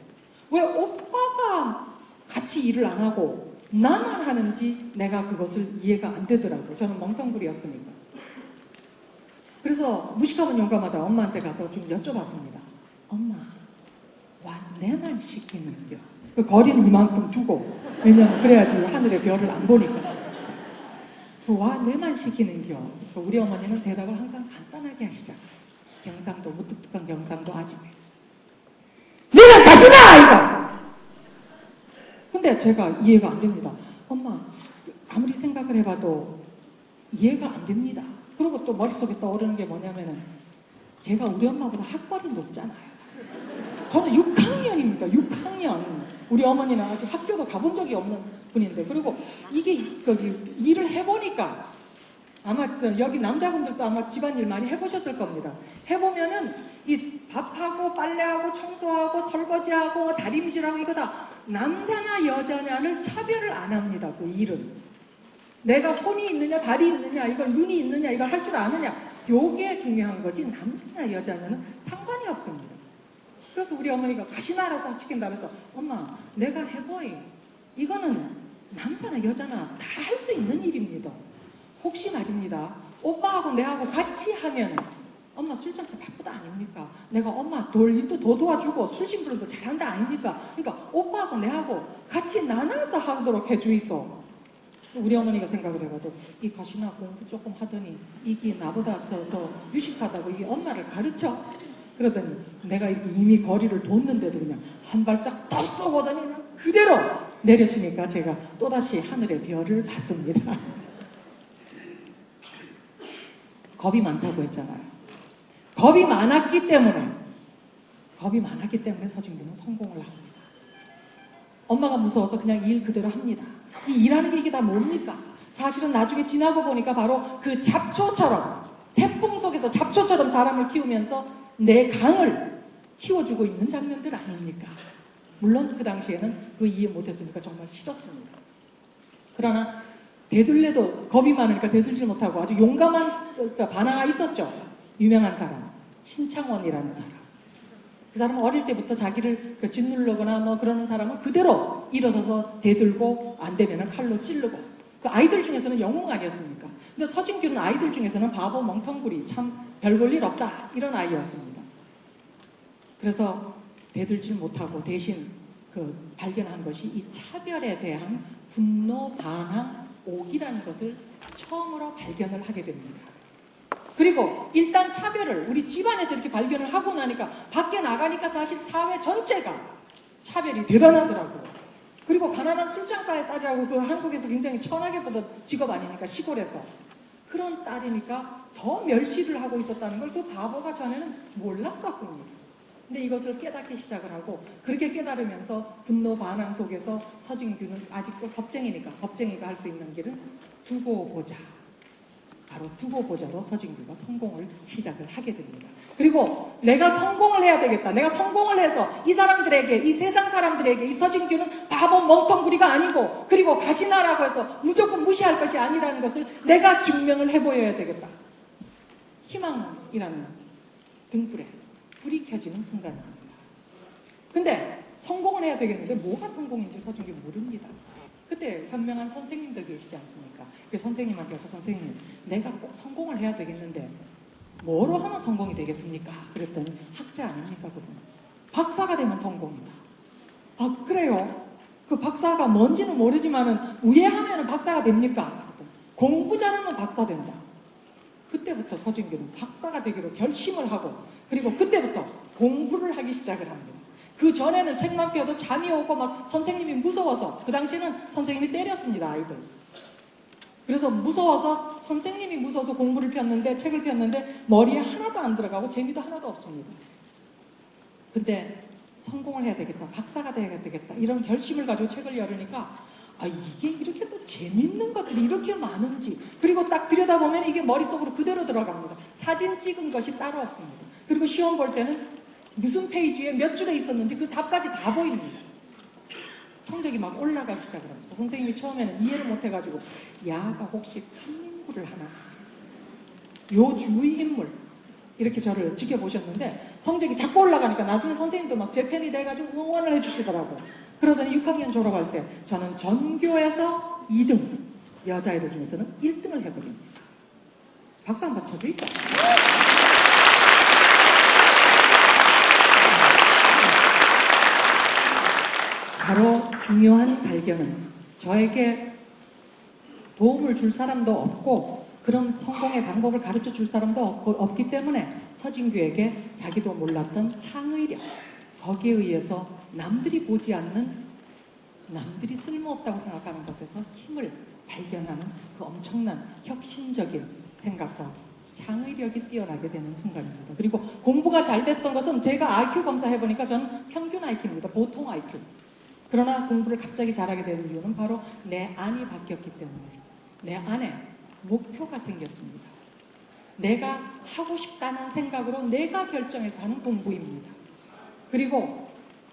왜 오빠가 같이 일을 안 하고 나만 하는지 내가 그것을 이해가 안 되더라고요. 저는 멍텅구리였으니까. 그래서 무식하면 용감하다 엄마한테 가서 좀 여쭤봤습니다. 엄마, 와 내만 시키는겨. 그 거리는 이만큼 두고 왜냐면 그래야지 하늘의 별을 안 보니까. 와 내만 시키는겨. 우리 어머니는 대답을 항상 간단하게 하시자. 경상도 무뚝뚝한 경상도 아줌마. 네가 가시나 이거. 근데 제가 이해가 안 됩니다. 엄마 아무리 생각을 해봐도 이해가 안 됩니다. 그리고 또 머릿속에 떠오르는 게 뭐냐면은 제가 우리 엄마보다 학벌이 높잖아요. 저는 6학년입니다. 6학년. 우리 어머니는 아직 학교도 가본 적이 없는 분인데 그리고 이게 일을 해보니까 아마 여기 남자분들도 아마 집안일 많이 해보셨을 겁니다. 해보면은 이 밥하고 빨래하고 청소하고 설거지하고 다림질하고 이거 다 남자냐 여자냐를 차별을 안 합니다. 그 일은. 내가 손이 있느냐, 발이 있느냐, 이걸 눈이 있느냐, 이걸 할 줄 아느냐, 요게 중요한 거지 남자냐 여자냐는 상관이 없습니다. 그래서 우리 어머니가 가시나 알아서 시킨다 그래서 엄마 내가 해보이. 이거는 남자나 여자나 다 할 수 있는 일입니다. 혹시 말입니다. 오빠하고 내하고 같이 하면 엄마 술장사 바쁘다 아닙니까? 내가 엄마 돌 일도 더 도와주고 술심부름도 잘한다 아닙니까? 그러니까 오빠하고 내하고 같이 나눠서 하도록 해주이소. 우리 어머니가 생각을 해봐도 이 가시나 공부 조금 하더니 이게 나보다 더 유식하다고 이게 엄마를 가르쳐? 그러더니 내가 이렇게 이미 거리를 뒀는데도 그냥 한 발짝 더 쏘고더니 그대로 내려치니까 제가 또다시 하늘의 별을 봤습니다. 겁이 많다고 했잖아요. 겁이 많았기 때문에 서진규는 성공을 합니다. 엄마가 무서워서 그냥 일 그대로 합니다. 이 일하는 게 이게 다 뭡니까? 사실은 나중에 지나고 보니까 바로 그 잡초처럼 태풍 속에서 잡초처럼 사람을 키우면서 내 강을 키워주고 있는 장면들 아닙니까? 물론 그 당시에는 그 이해 못했으니까 정말 싫었습니다. 그러나 대들레도 겁이 많으니까 대들지 못하고 아주 용감한 반항아 있었죠. 유명한 사람 신창원이라는 사람. 그 사람은 어릴 때부터 자기를 짓누르거나 뭐 그러는 사람은 그대로 일어서서 대들고 안 되면 칼로 찌르고 그 아이들 중에서는 영웅 아니었습니까? 근데 서진규는 아이들 중에서는 바보 멍텅구리 참 별 볼 일 없다 이런 아이였습니다. 그래서 대들지 못하고 대신 발견한 것이 이 차별에 대한 분노, 반항, 옥이라는 것을 처음으로 발견을 하게 됩니다. 그리고 일단 차별을 우리 집안에서 이렇게 발견을 하고 나니까 밖에 나가니까 사실 사회 전체가 차별이 대단하더라고요. 그리고 가난한 술장사의 딸이라고 그 한국에서 굉장히 천하게 보던 직업 아니니까 시골에서 그런 딸이니까 더 멸시를 하고 있었다는 걸 그 바보가 전에는 몰랐었습니다. 근데 이것을 깨닫기 시작을 하고 그렇게 깨달으면서 분노 반항 속에서 서진규는 아직도 겁쟁이니까 겁쟁이가 할 수 있는 길은 두고 보자. 바로 두고 보자로 서진규가 성공을 시작을 하게 됩니다. 그리고 내가 성공을 해야 되겠다. 내가 성공을 해서 이 사람들에게, 이 세상 사람들에게 이 서진규는 바보 멍텅구리가 아니고 그리고 가시나라고 해서 무조건 무시할 것이 아니라는 것을 내가 증명을 해보여야 되겠다. 희망이라는 등불에 불이 켜지는 순간입니다. 근데 성공을 해야 되겠는데 뭐가 성공인지 서진규 모릅니다. 그때 현명한 선생님들 계시지 않습니까? 그 선생님한테 와서 선생님 내가 꼭 성공을 해야 되겠는데 뭐로 하면 성공이 되겠습니까? 그랬더니 학자 아닙니까 그분? 박사가 되면 성공이다. 아 그래요? 그 박사가 뭔지는 모르지만은 우예하면은 박사가 됩니까? 공부 잘하면 박사 된다. 그때부터 서진규는 박사가 되기로 결심을 하고 그리고 그때부터 공부를 하기 시작을 합니다. 그 전에는 책만 펴도 잠이 오고 막 선생님이 무서워서 그 당시에는 선생님이 때렸습니다 아이들. 그래서 무서워서 선생님이 무서워서 공부를 폈는데 책을 폈는데 머리에 하나도 안 들어가고 재미도 하나도 없습니다. 근데 성공을 해야 되겠다. 박사가 돼야 되겠다. 이런 결심을 가지고 책을 열으니까 아 이게 이렇게 또 재밌는 것들이 이렇게 많은지 그리고 딱 들여다보면 이게 머릿속으로 그대로 들어갑니다. 사진 찍은 것이 따로 없습니다. 그리고 시험 볼 때는 무슨 페이지에 몇 줄에 있었는지 그 답까지 다 보입니다. 성적이 막 올라가기 시작을 합니다. 선생님이 처음에는 이해를 못해가지고 야가 혹시 칸민구를 하나? 요 주의 인물 이렇게 저를 지켜보셨는데 성적이 자꾸 올라가니까 나중에 선생님도 막 제 팬이 돼가지고 응원을 해주시더라고요. 그러더니 6학년 졸업할 때 저는 전교에서 2등, 여자애들 중에서는 1등을 해버립니다. 박수 한번 쳐주세요. 바로 중요한 발견은 저에게 도움을 줄 사람도 없고 그런 성공의 방법을 가르쳐 줄 사람도 없기 때문에 서진규에게 자기도 몰랐던 창의력 거기에 의해서 남들이 보지 않는 남들이 쓸모없다고 생각하는 것에서 힘을 발견하는 그 엄청난 혁신적인 생각과 창의력이 뛰어나게 되는 순간입니다. 그리고 공부가 잘 됐던 것은 제가 IQ 검사해보니까 저는 평균 IQ입니다. 보통 IQ. 그러나 공부를 갑자기 잘하게 되는 이유는 바로 내 안이 바뀌었기 때문에 내 안에 목표가 생겼습니다. 내가 하고 싶다는 생각으로 내가 결정해서 하는 공부입니다. 그리고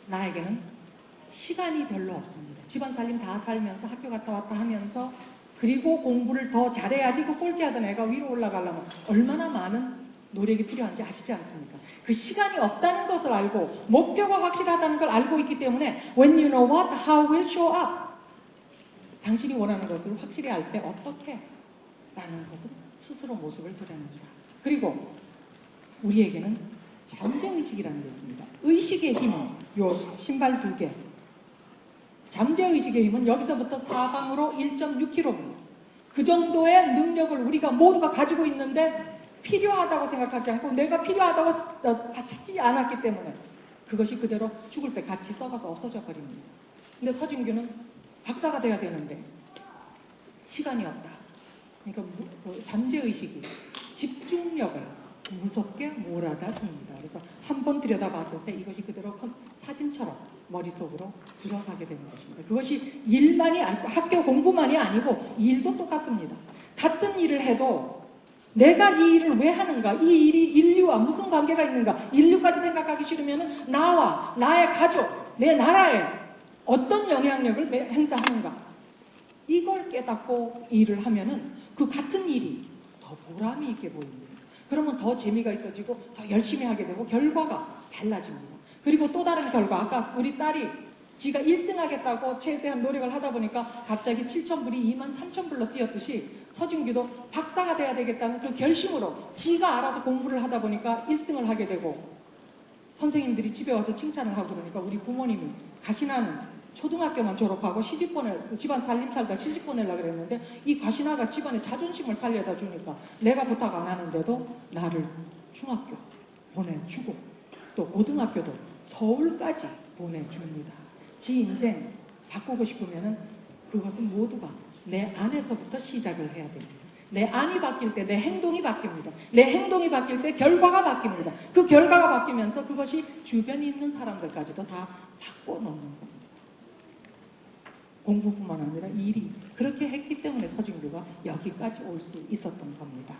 나에게는 시간이 별로 없습니다. 집안 살림 다 살면서 학교 갔다 왔다 하면서 그리고 공부를 더 잘해야지 그 꼴찌하던 애가 위로 올라가려면 얼마나 많은 노력이 필요한지 아시지 않습니까? 그 시간이 없다는 것을 알고 목표가 확실하다는 걸 알고 있기 때문에 when you know what, how will show up. 당신이 원하는 것을 확실히 알 때 어떻게 라는 것을 스스로 모습을 드러냅니다. 그리고 우리에게는 잠재의식이라는 게 있습니다. 의식의 힘은 요 신발 2개. 잠재의식의 힘은 여기서부터 사방으로 1.6km입니다. 그 정도의 능력을 우리가 모두가 가지고 있는데 필요하다고 생각하지 않고 내가 필요하다고 다 찾지 않았기 때문에 그것이 그대로 죽을 때 같이 썩어서 없어져 버립니다. 근데 서진규는 박사가 돼야 되는데 시간이 없다. 그러니까 그 잠재의식이 집중력을 무섭게 몰아다 줍니다. 그래서 한번 들여다봤을 때 이것이 그대로 사진처럼 머릿속으로 들어가게 되는 것입니다. 그것이 일만이 아니고 학교 공부만이 아니고 일도 똑같습니다. 같은 일을 해도 내가 이 일을 왜 하는가? 이 일이 인류와 무슨 관계가 있는가? 인류까지 생각하기 싫으면 나와 나의 가족, 내 나라에 어떤 영향력을 행사하는가? 이걸 깨닫고 일을 하면은 그 같은 일이 더 보람이 있게 보입니다. 그러면 더 재미가 있어지고 더 열심히 하게 되고 결과가 달라집니다. 그리고 또 다른 결과, 아까 우리 딸이 지가 1등 하겠다고 최대한 노력을 하다 보니까 갑자기 7,000불이 23,000불로 뛰었듯이 서진규도 박사가 돼야 되겠다는 그 결심으로 지가 알아서 공부를 하다 보니까 1등을 하게 되고 선생님들이 집에 와서 칭찬을 하고 그러니까 우리 부모님이 가시나는 초등학교만 졸업하고 시집 집안 살림 살다 시집 보내려고 그랬는데 이 가시나가 집안의 자존심을 살려다 주니까 내가 부탁 안 하는데도 나를 중학교 보내주고 또 고등학교도 서울까지 보내줍니다. 지 인생 바꾸고 싶으면은 그것은 모두가 내 안에서부터 시작을 해야 됩니다. 내 안이 바뀔 때 내 행동이 바뀝니다. 내 행동이 바뀔 때 결과가 바뀝니다. 그 결과가 바뀌면서 그것이 주변에 있는 사람들까지도 다 바꿔놓는 겁니다. 공부뿐만 아니라 일이 그렇게 했기 때문에 서진규가 여기까지 올 수 있었던 겁니다.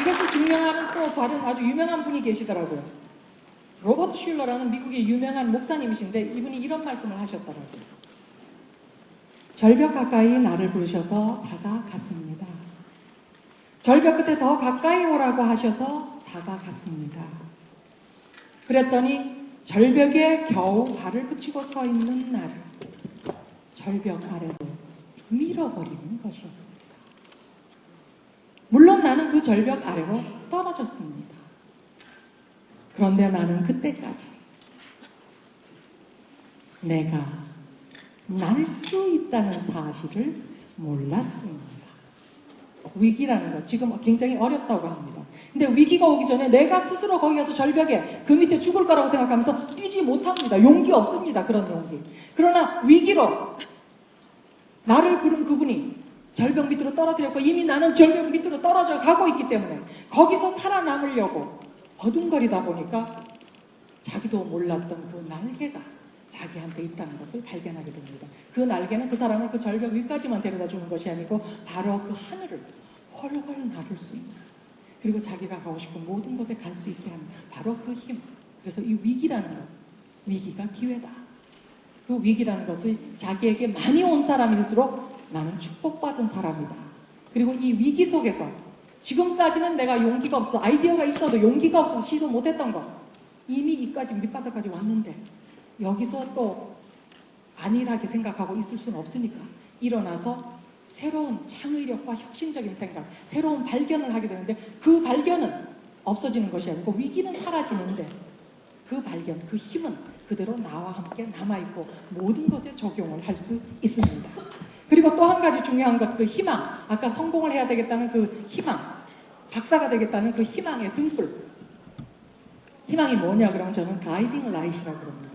이것을 증명하는 또 다른 아주 유명한 분이 계시더라고요. 로버트 슐러라는 미국의 유명한 목사님이신데 이분이 이런 말씀을 하셨더라고요. 절벽 가까이 나를 부르셔서 다가갔습니다. 절벽 끝에 더 가까이 오라고 하셔서 다가갔습니다. 그랬더니 절벽에 겨우 발을 붙이고 서 있는 나를 절벽 아래로 밀어버리는 것이었습니다. 물론 나는 그 절벽 아래로 떨어졌습니다. 그런데 나는 그때까지 내가 날 수 있다는 사실을 몰랐습니다. 위기라는 것, 지금 굉장히 어렵다고 합니다. 근데 위기가 오기 전에 내가 스스로 거기 가서 절벽에 그 밑에 죽을 거라고 생각하면서 뛰지 못합니다. 용기 없습니다. 그런 용기. 그러나 위기로 나를 부른 그분이 절벽 밑으로 떨어뜨렸고 이미 나는 절벽 밑으로 떨어져 가고 있기 때문에 거기서 살아남으려고 버둥거리다 보니까 자기도 몰랐던 그 날개가 자기한테 있다는 것을 발견하게 됩니다. 그 날개는 그 사람을 그 절벽 위까지만 데려다 주는 것이 아니고 바로 그 하늘을 훨훨 나를 수 있는 그리고 자기가 가고 싶은 모든 곳에 갈 수 있게 하는 바로 그 힘. 그래서 이 위기라는 것, 위기가 기회다. 그 위기라는 것이 자기에게 많이 온 사람일수록 나는 축복받은 사람이다. 그리고 이 위기 속에서 지금까지는 내가 용기가 없어, 아이디어가 있어도 용기가 없어서 시도 못했던 것 이미 이까지 밑바닥까지 왔는데 여기서 또 안일하게 생각하고 있을 수는 없으니까 일어나서 새로운 창의력과 혁신적인 생각, 새로운 발견을 하게 되는데 그 발견은 없어지는 것이 아니고 위기는 사라지는데 그 발견, 그 힘은 그대로 나와 함께 남아있고 모든 것에 적용을 할 수 있습니다. 그리고 또 한 가지 중요한 것, 그 희망. 아까 성공을 해야 되겠다는 그 희망, 박사가 되겠다는 그 희망의 등불. 희망이 뭐냐 그러면 저는 가이딩 라이트라고 그럽니다.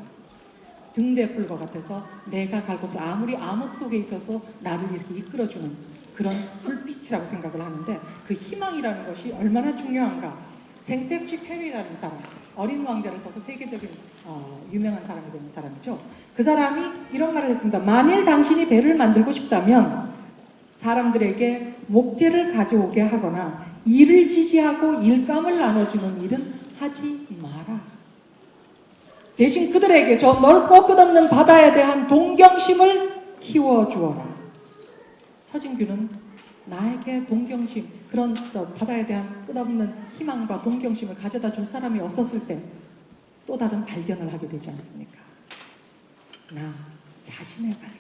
등대불과 같아서 내가 갈 곳을 아무리 암흑 속에 있어서 나를 이렇게 이끌어주는 그런 불빛이라고 생각을 하는데 그 희망이라는 것이 얼마나 중요한가. 생텍쥐 페리라는 사람, 어린 왕자를 써서 세계적인 유명한 사람이 되는 사람이죠. 그 사람이 이런 말을 했습니다. 만일 당신이 배를 만들고 싶다면 사람들에게 목재를 가져오게 하거나 일을 지지하고 일감을 나눠주는 일은 하지 마라. 대신 그들에게 저 넓고 끝없는 바다에 대한 동경심을 키워주어라. 서진규는 나에게 동경심, 그런 바다에 대한 끝없는 희망과 동경심을 가져다 줄 사람이 없었을 때 또 다른 발견을 하게 되지 않습니까? 나 자신의 발견.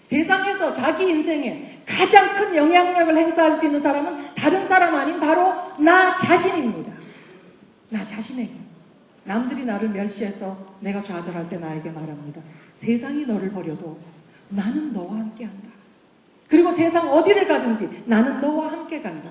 세상에서 자기 인생에 가장 큰 영향력을 행사할 수 있는 사람은 다른 사람 아닌 바로 나 자신입니다. 나 자신에게. 남들이 나를 멸시해서 내가 좌절할 때 나에게 말합니다. 세상이 너를 버려도 나는 너와 함께 한다. 그리고 세상 어디를 가든지 나는 너와 함께 간다.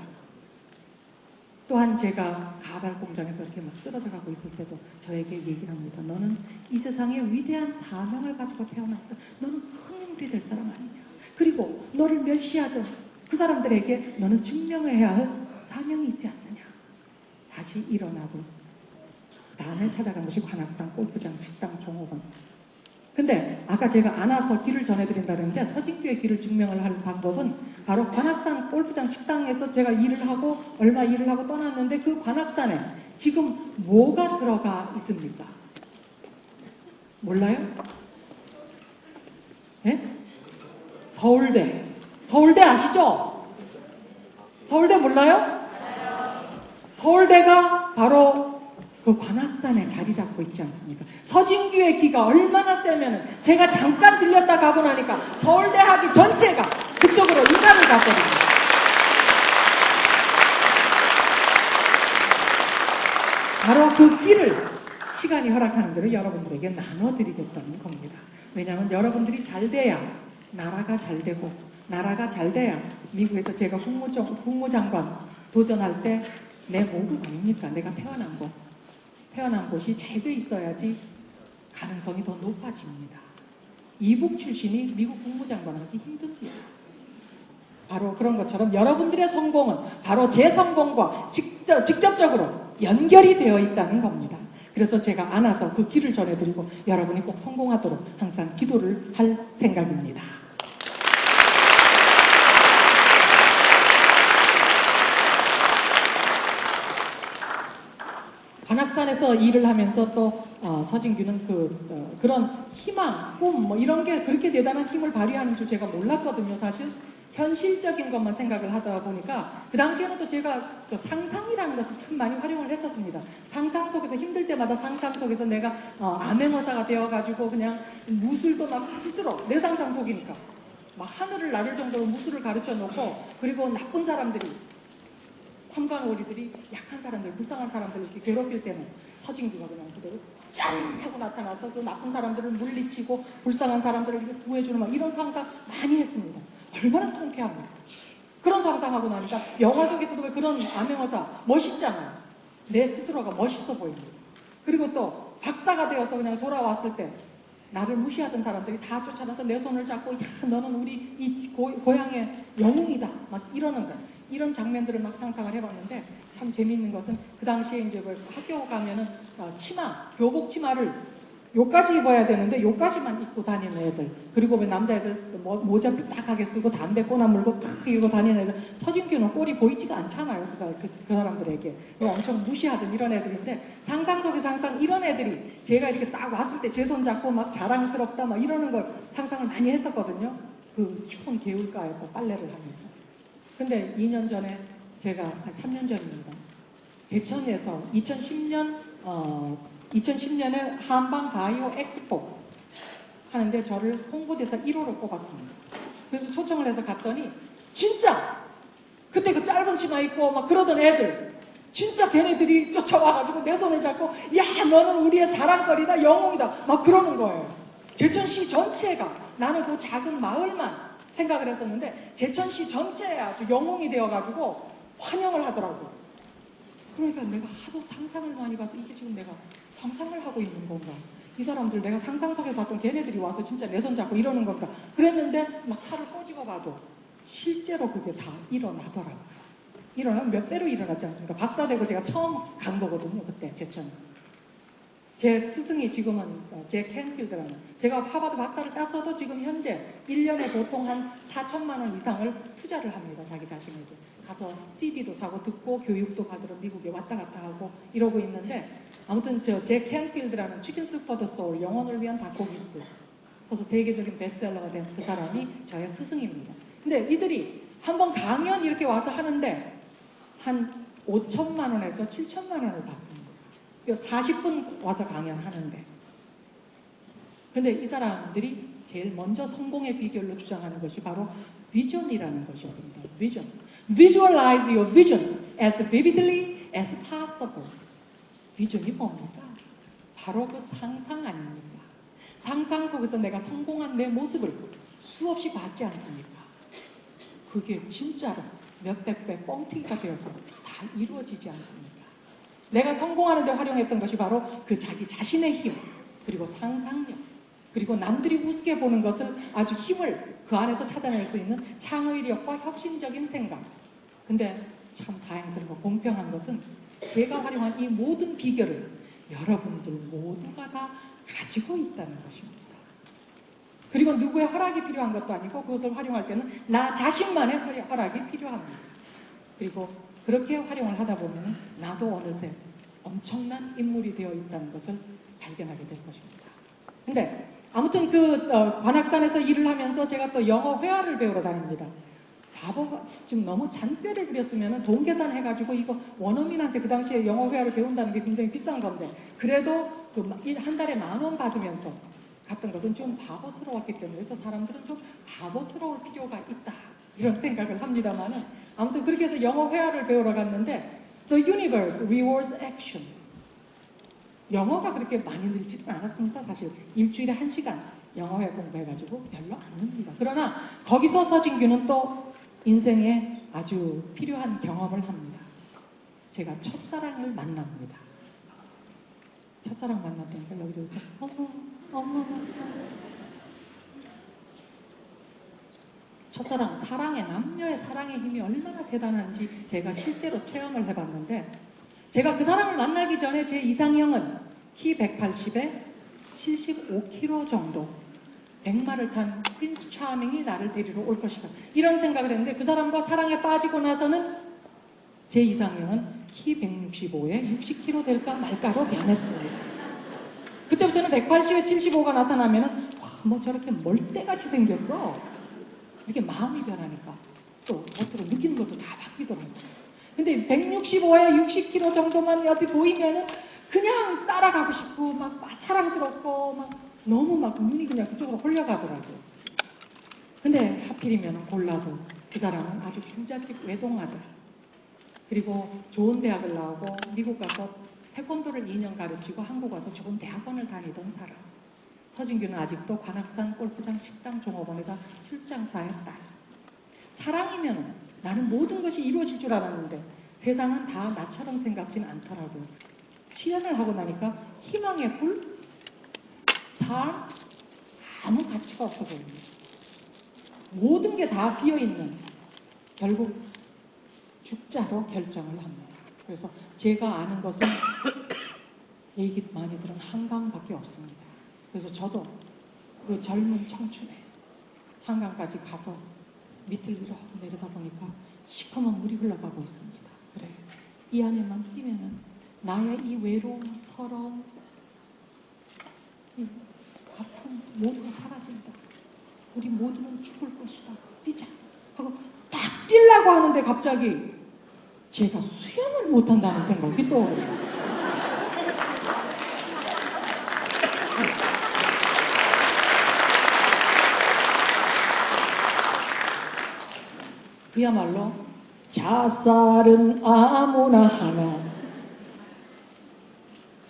또한 제가 가발 공장에서 이렇게 막 쓰러져 가고 있을 때도 저에게 얘기를 합니다. 너는 이 세상에 위대한 사명을 가지고 태어났다. 너는 큰 인물이 될 사람 아니냐. 그리고 너를 멸시하던 그 사람들에게 너는 증명해야 할 사명이 있지 않느냐. 다시 일어나고 다음에 찾아간 것이 관악산 골프장 식당 종업원. 근데 아까 제가 안아서 길을 전해드린다 그랬는데 서진규의 길을 증명을 할 방법은 바로 관악산 골프장 식당에서 제가 얼마 일을 하고 떠났는데 그 관악산에 지금 뭐가 들어가 있습니까? 몰라요? 네? 서울대. 서울대 아시죠? 서울대 몰라요? 서울대가 바로 그 관악산에 자리 잡고 있지 않습니까? 서진규의 기가 얼마나 세면은 제가 잠깐 들렸다 가고 나니까 서울대 학위 전체가 그쪽으로 이관을 갔거든요. 바로 그 길을 시간이 허락하는 대로 여러분들에게 나눠드리겠다는 겁니다. 왜냐하면 여러분들이 잘 돼야 나라가 잘 되고 나라가 잘 돼야 미국에서 제가 국무장관 도전할 때 내 모국 아닙니까? 내가 태어난 곳이 잘 돼 있어야지 가능성이 더 높아집니다. 이북 출신이 미국 국무장관 하기 힘듭니다. 바로 그런 것처럼 여러분들의 성공은 바로 제 성공과 직접적으로 연결이 되어 있다는 겁니다. 그래서 제가 안아서 그 길을 전해드리고 여러분이 꼭 성공하도록 항상 기도를 할 생각입니다. 관악산에서 일을 하면서 또 서진규는 그런 희망, 꿈 뭐 이런 게 그렇게 대단한 힘을 발휘하는 줄 제가 몰랐거든요. 사실 현실적인 것만 생각을 하다 보니까 그 당시에는 또 제가 상상이라는 것을 참 많이 활용을 했었습니다. 상상 속에서 힘들 때마다 상상 속에서 내가 암행어사가 되어가지고 그냥 무술도 막 스스로 내 상상 속이니까 막 하늘을 나를 정도로 무술을 가르쳐 놓고 그리고 나쁜 사람들이 관광오리들이 약한 사람들, 불쌍한 사람들을 이렇게 괴롭힐 때는 서진규가 그냥 그대로 짠 하고 나타나서 그 나쁜 사람들을 물리치고 불쌍한 사람들을 이렇게 구해주는 막 이런 상상 많이 했습니다. 얼마나 통쾌합니까? 그런 상상하고 나니까 영화 속에서도 왜 그런 암행어사 멋있잖아요. 내 스스로가 멋있어 보입니다. 그리고 또 박사가 되어서 그냥 돌아왔을 때 나를 무시하던 사람들이 다 쫓아나서 내 손을 잡고 야 너는 우리 이 고향의 영웅이다 막 이러는 거. 이런 장면들을 막 상상을 해봤는데 참 재미있는 것은 그 당시에 이제 학교 가면은 교복 치마를 요까지 입어야 되는데 요까지만 입고 다니는 애들 그리고 왜 남자애들 모자 삐딱하게 쓰고 담배 꼬나 물고 탁 이러고 다니는 애들 서진규는 꼴이 보이지가 않잖아요. 그 사람들에게 엄청 무시하던 이런 애들인데 상상 속에서 항상 이런 애들이 제가 이렇게 딱 왔을 때 제 손 잡고 막 자랑스럽다 막 이러는 걸 상상을 많이 했었거든요. 그 추운 개울가에서 빨래를 하면서. 근데 2년 전에 제가 3년 전입니다. 제천에서 2010년에 한방 바이오 엑스포 하는데 저를 홍보대사 1호로 뽑았습니다. 그래서 초청을 해서 갔더니 진짜 그때 그 짧은 치마 입고 막 그러던 애들 진짜 걔네들이 쫓아와가지고 내 손을 잡고 야 너는 우리의 자랑거리다 영웅이다 막 그러는 거예요. 제천시 전체가 나는 그 작은 마을만 생각을 했었는데 제천시 전체에 아주 영웅이 되어가지고 환영을 하더라고요. 그러니까 내가 하도 상상을 많이 봐서 이게 지금 내가 상상을 하고 있는 건가? 이 사람들 내가 상상 속에 봤던 걔네들이 와서 진짜 내 손 잡고 이러는 건가? 그랬는데 막 살을 꼬집어 봐도 실제로 그게 다 일어나더라고요. 일어나면 몇 배로 일어났지 않습니까? 박사되고 제가 처음 간 거거든요. 그때 제천. 제 스승이 지금은 제 캔필드라는, 제가 하버드 박사를 땄어도 지금 현재 1년에 보통 한 4천만 원 이상을 투자를 합니다. 자기 자신에게. 가서 CD도 사고 듣고 교육도 받으러 미국에 왔다 갔다 하고 이러고 있는데, 아무튼 제 캔필드라는 치킨 스프 포 더 소울, 영혼을 위한 닭고기스, 그래서 세계적인 베스트셀러가 된 그 사람이 저의 스승입니다. 근데 이들이 한번 강연 이렇게 와서 하는데 한 5천만 원에서 7천만 원을 받습니다. 40분 와서 강연하는데. 근데 이 사람들이 제일 먼저 성공의 비결로 주장하는 것이 바로 비전이라는 것이었습니다. 비전. Visualize your vision as vividly as possible. 비전이 뭡니까? 바로 그 상상 아닙니까? 상상 속에서 내가 성공한 내 모습을 수없이 봤지 않습니까? 그게 진짜로 몇백 배 뻥튀기가 되어서 다 이루어지지 않습니까? 내가 성공하는 데 활용했던 것이 바로 그 자기 자신의 힘, 그리고 상상력, 그리고 남들이 우습게 보는 것을 아주 힘을 그 안에서 찾아낼 수 있는 창의력과 혁신적인 생각. 근데 참 다행스럽고 공평한 것은 제가 활용한 이 모든 비결을 여러분들 모두가 다 가지고 있다는 것입니다. 그리고 누구의 허락이 필요한 것도 아니고 그것을 활용할 때는 나 자신만의 허락이 필요합니다. 그리고 그렇게 활용을 하다 보면 나도 어느새 엄청난 인물이 되어 있다는 것을 발견하게 될 것입니다. 근데 아무튼 관악산에서 일을 하면서 제가 또 영어 회화를 배우러 다닙니다. 바보가 지금 너무 잔뼈를 부렸으면 돈 계산해가지고 이거 원어민한테 그 당시에 영어 회화를 배운다는 게 굉장히 비싼 건데, 그래도 한 달에 10,000원 받으면서 갔던 것은 좀 바보스러웠기 때문에, 그래서 사람들은 좀 바보스러울 필요가 있다 이런 생각을 합니다만은, 아무튼 그렇게 해서 영어 회화를 배우러 갔는데 The universe rewards action. 영어가 그렇게 많이 늘지는 않았습니다. 사실 일주일에 1시간 영어회 공부해가지고 별로 안 늡니다. 그러나 거기서 서진규는 또 인생에 아주 필요한 경험을 합니다. 제가 첫사랑을 만납니다. 첫사랑 만났다니까 여기서 어머. 첫사랑, 남녀의 사랑의 힘이 얼마나 대단한지 제가 실제로 체험을 해봤는데, 제가 그 사람을 만나기 전에 제 이상형은 키 180에 75kg 정도, 백마를 탄 프린스 차밍이 나를 데리러 올 것이다, 이런 생각을 했는데, 그 사람과 사랑에 빠지고 나서는 제 이상형은 키 165에 60kg 될까 말까로 변했습니다. 그때부터는 180에 75가 나타나면은 뭐 저렇게 멀대같이 생겼어, 이렇게 마음이 변하니까 또 겉으로 느끼는 것도 다 바뀌더라고요. 근데 165에 60kg 정도만 어디 보이면은 그냥 따라가고 싶고 막 사랑스럽고 막 너무 막 눈이 그냥 그쪽으로 홀려가더라고요. 근데 하필이면 골라도 그 사람은 아주 부잣집 외동아들, 그리고 좋은 대학을 나오고 미국 가서 태권도를 2년 가르치고 한국 와서 좋은 대학원을 다니던 사람. 서진규는 아직도 관악산 골프장 식당 종업원에다 술장사의 딸. 사랑이면 나는 모든 것이 이루어질 줄 알았는데 세상은 다 나처럼 생각진 않더라고요. 실현을 하고 나니까 희망의 불, 삶, 아무 가치가 없어 보입니다. 모든 게 다 비어있는, 결국 죽자로 결정을 합니다. 그래서 제가 아는 것은 얘기 많이 들은 한강밖에 없습니다. 그래서 저도 그 젊은 청춘에 한강까지 가서 밑을 이렇게 내려다 보니까 시커먼 물이 흘러가고 있습니다. 그래, 이 안에만 뛰면은 나의 이 외로움, 서러움, 이 아픔 모두가 사라진다. 우리 모두는 죽을 것이다. 뛰자 하고 딱 뛰려고 하는데 갑자기 제가 수영을 못한다는 생각이 떠오르요. 그야말로 자살은 아무나 하나.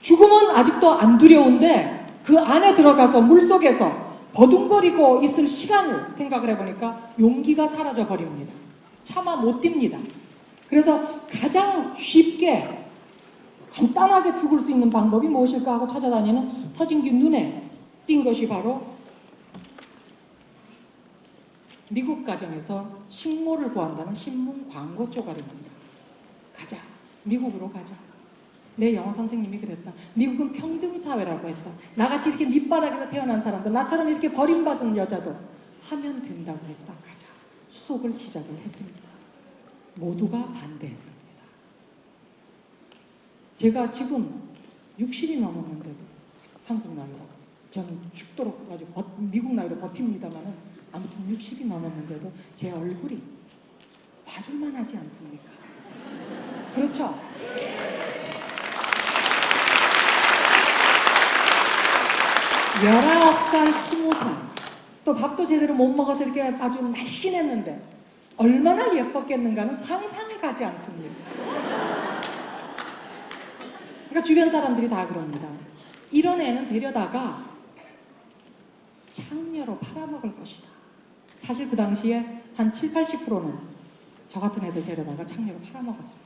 죽음은 아직도 안 두려운데 그 안에 들어가서 물속에서 버둥거리고 있을 시간을 생각을 해보니까 용기가 사라져 버립니다. 차마 못 뜁니다. 그래서 가장 쉽게 간단하게 죽을 수 있는 방법이 무엇일까 하고 찾아다니는 서진규 눈에 띈 것이 바로 미국 가정에서 식모를 구한다는 신문 광고 쪼가리입니다. 가자, 미국으로 가자. 내 영어 선생님이 그랬다. 미국은 평등사회라고 했다. 나같이 이렇게 밑바닥에서 태어난 사람도, 나처럼 이렇게 버림받은 여자도 하면 된다고 했다. 가자. 수속을 시작을 했습니다. 모두가 반대했습니다. 제가 지금 60이 넘었는데도 한국 나이로, 저는 죽도록 가지고 미국 나이로 버팁니다만은 아무튼 60이 넘었는데도 제 얼굴이 봐줄만 하지 않습니까? 그렇죠? 19살, 20살, 또 밥도 제대로 못 먹어서 이렇게 아주 날씬했는데 얼마나 예뻤겠는가는 상상이 가지 않습니다. 그러니까 주변 사람들이 다 그럽니다. 이런 애는 데려다가 창녀로 팔아먹을 것이다. 사실 그 당시에 한 7, 80%는 저 같은 애들 데려다가 창녀로 팔아먹었습니다.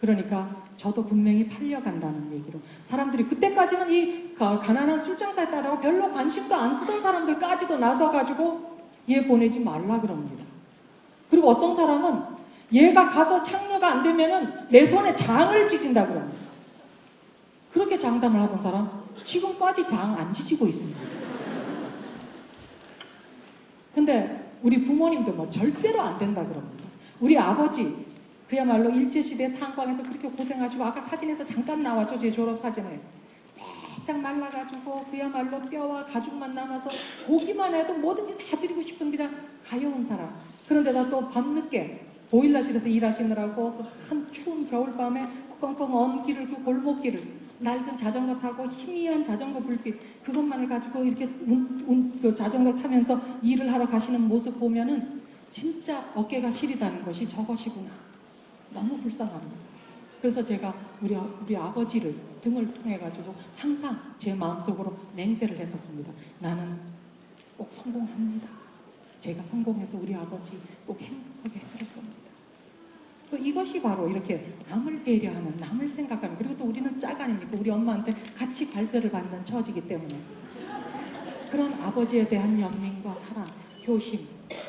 그러니까 저도 분명히 팔려간다는 얘기로 사람들이 그때까지는 이 가난한 술장사에 따라고 별로 관심도 안 쓰던 사람들까지도 나서가지고 얘 보내지 말라 그럽니다. 그리고 어떤 사람은 얘가 가서 창녀가 안 되면은 내 손에 장을 지진다 그럽니다. 그렇게 장담을 하던 사람 지금까지 장 안 지지고 있습니다. 근데 우리 부모님도 뭐 절대로 안 된다 그럽니다. 우리 아버지 그야말로 일제시대 탄광에서 그렇게 고생하시고 아까 사진에서 잠깐 나왔죠. 제 졸업사진에. 바짝 말라가지고 그야말로 뼈와 가죽만 남아서 보기만 해도 뭐든지 다 드리고 싶은 그냥 가여운 사람. 그런데다 또 밤늦게 보일러실에서 일하시느라고 한 추운 겨울밤에 꽁꽁 언 길을, 그 골목길을 낡은 자전거 타고 희미한 자전거 불빛 그것만을 가지고 이렇게 그 자전거를 타면서 일을 하러 가시는 모습 보면은 진짜 어깨가 시리다는 것이 저것이구나. 너무 불쌍합니다. 그래서 제가 우리 아버지를 등을 통해 가지고 항상 제 마음속으로 맹세를 했었습니다. 나는 꼭 성공합니다. 제가 성공해서 우리 아버지 꼭 행복하게 해드릴 겁니다. 또 이것이 바로 이렇게 남을 배려하는, 남을 생각하는, 그리고 또 우리는 짝 아닙니까? 우리 엄마한테 같이 발설을 받는 처지이기 때문에 그런 아버지에 대한 연민과 사랑, 효심,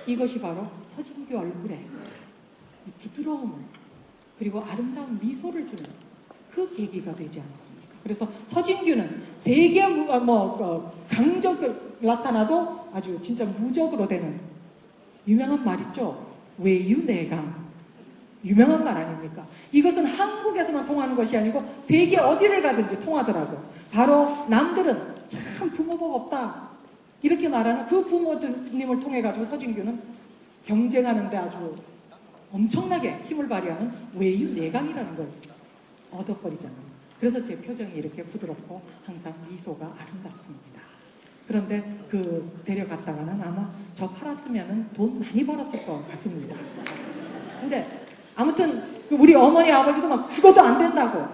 이것이 바로 서진규 얼굴에 이 부드러움을 그리고 아름다운 미소를 주는 그 계기가 되지 않았습니까? 그래서 서진규는 세계 강적을 나타나도 아주 진짜 무적으로 되는 유명한 말 있죠? 외유내강. 유명한 말 아닙니까? 이것은 한국에서만 통하는 것이 아니고 세계 어디를 가든지 통하더라고. 바로 남들은 참 부모복 없다 이렇게 말하는 그 부모님을 통해 가지고 서진규는 경쟁하는데 아주 엄청나게 힘을 발휘하는 외유내강이라는 걸 얻어버리잖아요. 그래서 제 표정이 이렇게 부드럽고 항상 미소가 아름답습니다. 그런데 그 데려갔다가는 아마 저 팔았으면 돈 많이 벌었을 것 같습니다. 근데 아무튼 우리 어머니 아버지도 막 죽어도 안 된다고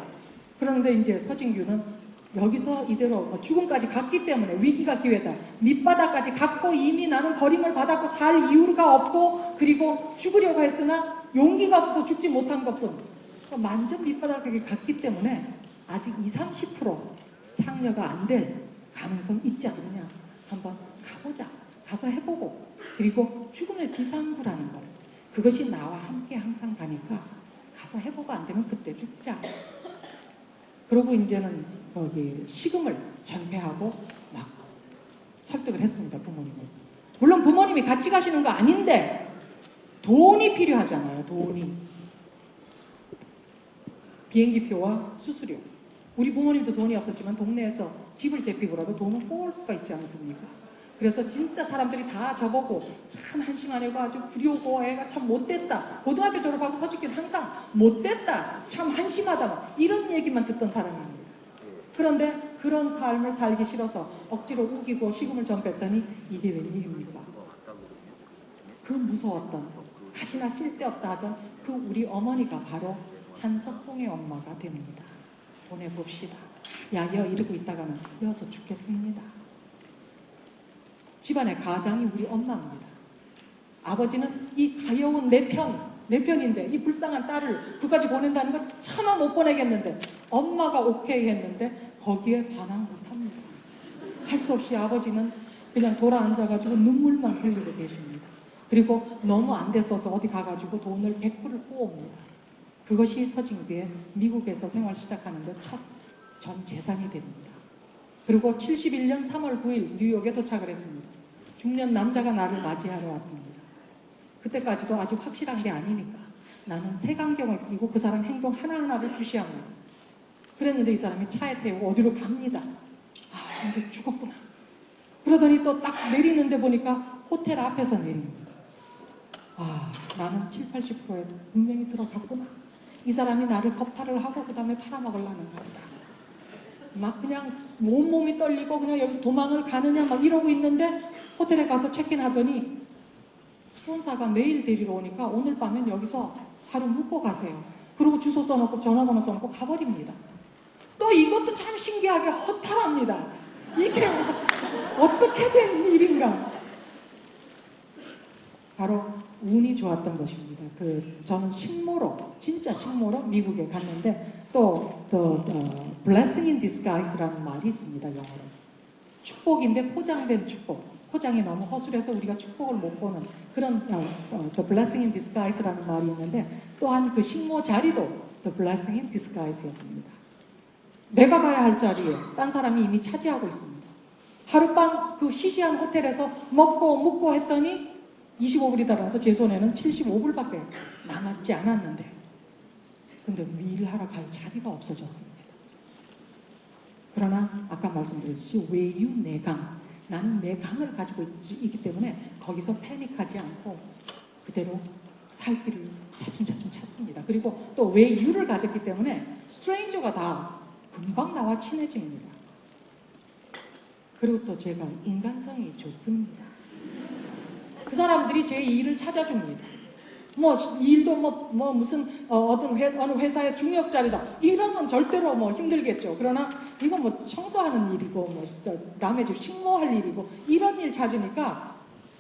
그러는데 이제 서진규는 여기서 이대로 죽음까지 갔기 때문에 위기가 기회다. 밑바닥까지 갔고 이미 나는 버림을 받았고 살 이유가 없고 그리고 죽으려고 했으나 용기가 없어서 죽지 못한 것뿐. 완전 밑바닥에 갔기 때문에 아직 20, 30% 창녀가 안 될 가능성 있지 않느냐. 한번 가보자. 가서 해보고 그리고 죽음의 비상구라는 걸 그것이 나와 함께 항상 가니까 가서 해보고 안 되면 그때 죽자. 그러고 이제는 거기 식음을 전폐하고 막 설득을 했습니다. 부모님을. 물론 부모님이 같이 가시는 거 아닌데 돈이 필요하잖아요. 돈이. 비행기표와 수수료. 우리 부모님도 돈이 없었지만 동네에서 집을 제피고라도 돈을 뽑을 수가 있지 않습니까? 그래서 진짜 사람들이 다 저보고 참 한심하네고 아주 부려고 애가 참 못됐다. 고등학교 졸업하고 서진규는 항상 못됐다. 참 한심하다. 이런 얘기만 듣던 사람입니다. 그런데 그런 삶을 살기 싫어서 억지로 우기고 식음을 전뺐더니 이게 웬일입니까? 그 무서웠던 가시나 쓸데없다 하던 그 우리 어머니가 바로 한석봉의 엄마가 됩니다. 보내봅시다. 야, 여 이러고 있다가는 여서 죽겠습니다. 집안의 가장이 우리 엄마입니다. 아버지는 이 가여운 내 편인데 이 불쌍한 딸을 그까지 보낸다는 걸 차마 못 보내겠는데 엄마가 오케이 했는데 거기에 반항 못합니다. 할 수 없이 아버지는 그냥 돌아 앉아가지고 눈물만 흘리고 계십니다. 그리고 너무 안 됐어서 어디 가가지고 돈을 100불을 꼬옵니다. 그것이 서진규의 미국에서 생활 시작하는데 첫 전 재산이 됩니다. 그리고 71년 3월 9일 뉴욕에 도착을 했습니다. 중년 남자가 나를 맞이하러 왔습니다. 그때까지도 아직 확실한 게 아니니까 나는 색안경을 끼고 그 사람 행동 하나하나를 주시합니다. 그랬는데 이 사람이 차에 태우고 어디로 갑니다. 아, 이제 죽었구나. 그러더니 또 딱 내리는데 보니까 호텔 앞에서 내립니다. 아, 나는 7, 80%에 분명히 들어갔구나. 이 사람이 나를 겁탈을 하고 그 다음에 팔아먹으려는 겁니다. 막 그냥 온몸이 떨리고 그냥 여기서 도망을 가느냐 막 이러고 있는데 호텔에 가서 체크인 하더니 스폰서가 매일 데리러 오니까 오늘 밤엔 여기서 하루 묵고 가세요. 그리고 주소 써놓고 전화번호 써놓고 가버립니다. 또 이것도 참 신기하게 허탈합니다. 이게 어떻게 된 일인가. 바로 운이 좋았던 것입니다. 저는 식모로, 진짜 식모로 미국에 갔는데 또 blessing in disguise라는 말이 있습니다. 영어로. 축복인데 포장된 축복. 포장이 너무 허술해서 우리가 축복을 못 보는 그런 the blessing in disguise라는 말이 있는데 또한 그 식모 자리도 the blessing in disguise였습니다. 내가 가야 할 자리에 딴 사람이 이미 차지하고 있습니다. 하룻밤 그 시시한 호텔에서 먹고 묵고 했더니 25불이 달아서 제 손에는 75불밖에 남았지 않았는데 근데 일하러 갈 자리가 없어졌습니다. 그러나 아까 말씀드렸듯이 외유 내강, 나는 내 강을 가지고 있기 때문에 거기서 패닉하지 않고 그대로 살 길을 차츰차츰 찾습니다. 그리고 또 외유를 가졌기 때문에 스트레인저가 다 금방 나와 친해집니다. 그리고 또 제가 인간성이 좋습니다. 그 사람들이 제 일을 찾아줍니다. 뭐 일도 무슨 어느 회사의 중역 자리다 이러면 절대로 힘들겠죠. 그러나 이건 청소하는 일이고 남의 집 식모할 일이고 이런 일 찾으니까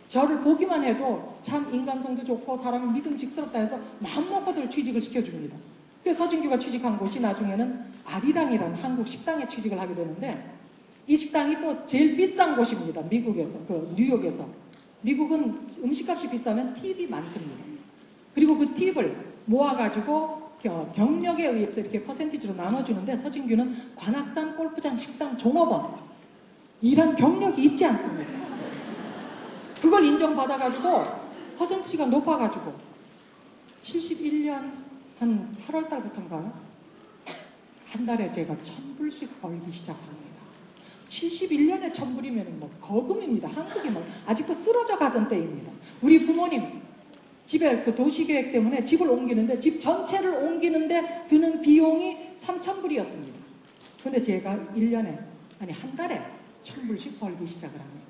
저를 보기만 해도 참 인간성도 좋고 사람이 믿음직스럽다 해서 마음 놓고들 취직을 시켜줍니다. 그래서 서진규가 취직한 곳이 나중에는 아리랑이라는 한국 식당에 취직을 하게 되는데 이 식당이 또 제일 비싼 곳입니다. 미국에서, 뉴욕에서. 미국은 음식값이 비싸면 팁이 많습니다. 그리고 그 팁을 모아가지고 경력에 의해서 이렇게 퍼센티지로 나눠주는데 서진규는 관악산 골프장 식당 종업원 이런 경력이 있지 않습니다. 그걸 인정받아가지고 퍼센티지가 높아가지고 71년 한 8월 달부터인가요? 한 달에 제가 1,000불씩 벌기 시작합니다. 71년에 1,000불이면 거금입니다. 한국이 아직도 쓰러져 가던 때입니다. 우리 부모님 집에 그 도시계획 때문에 집을 옮기는데 집 전체를 옮기는데 드는 비용이 3,000불이었습니다. 그런데 제가 한 달에 1,000불씩 벌기 시작을 합니다.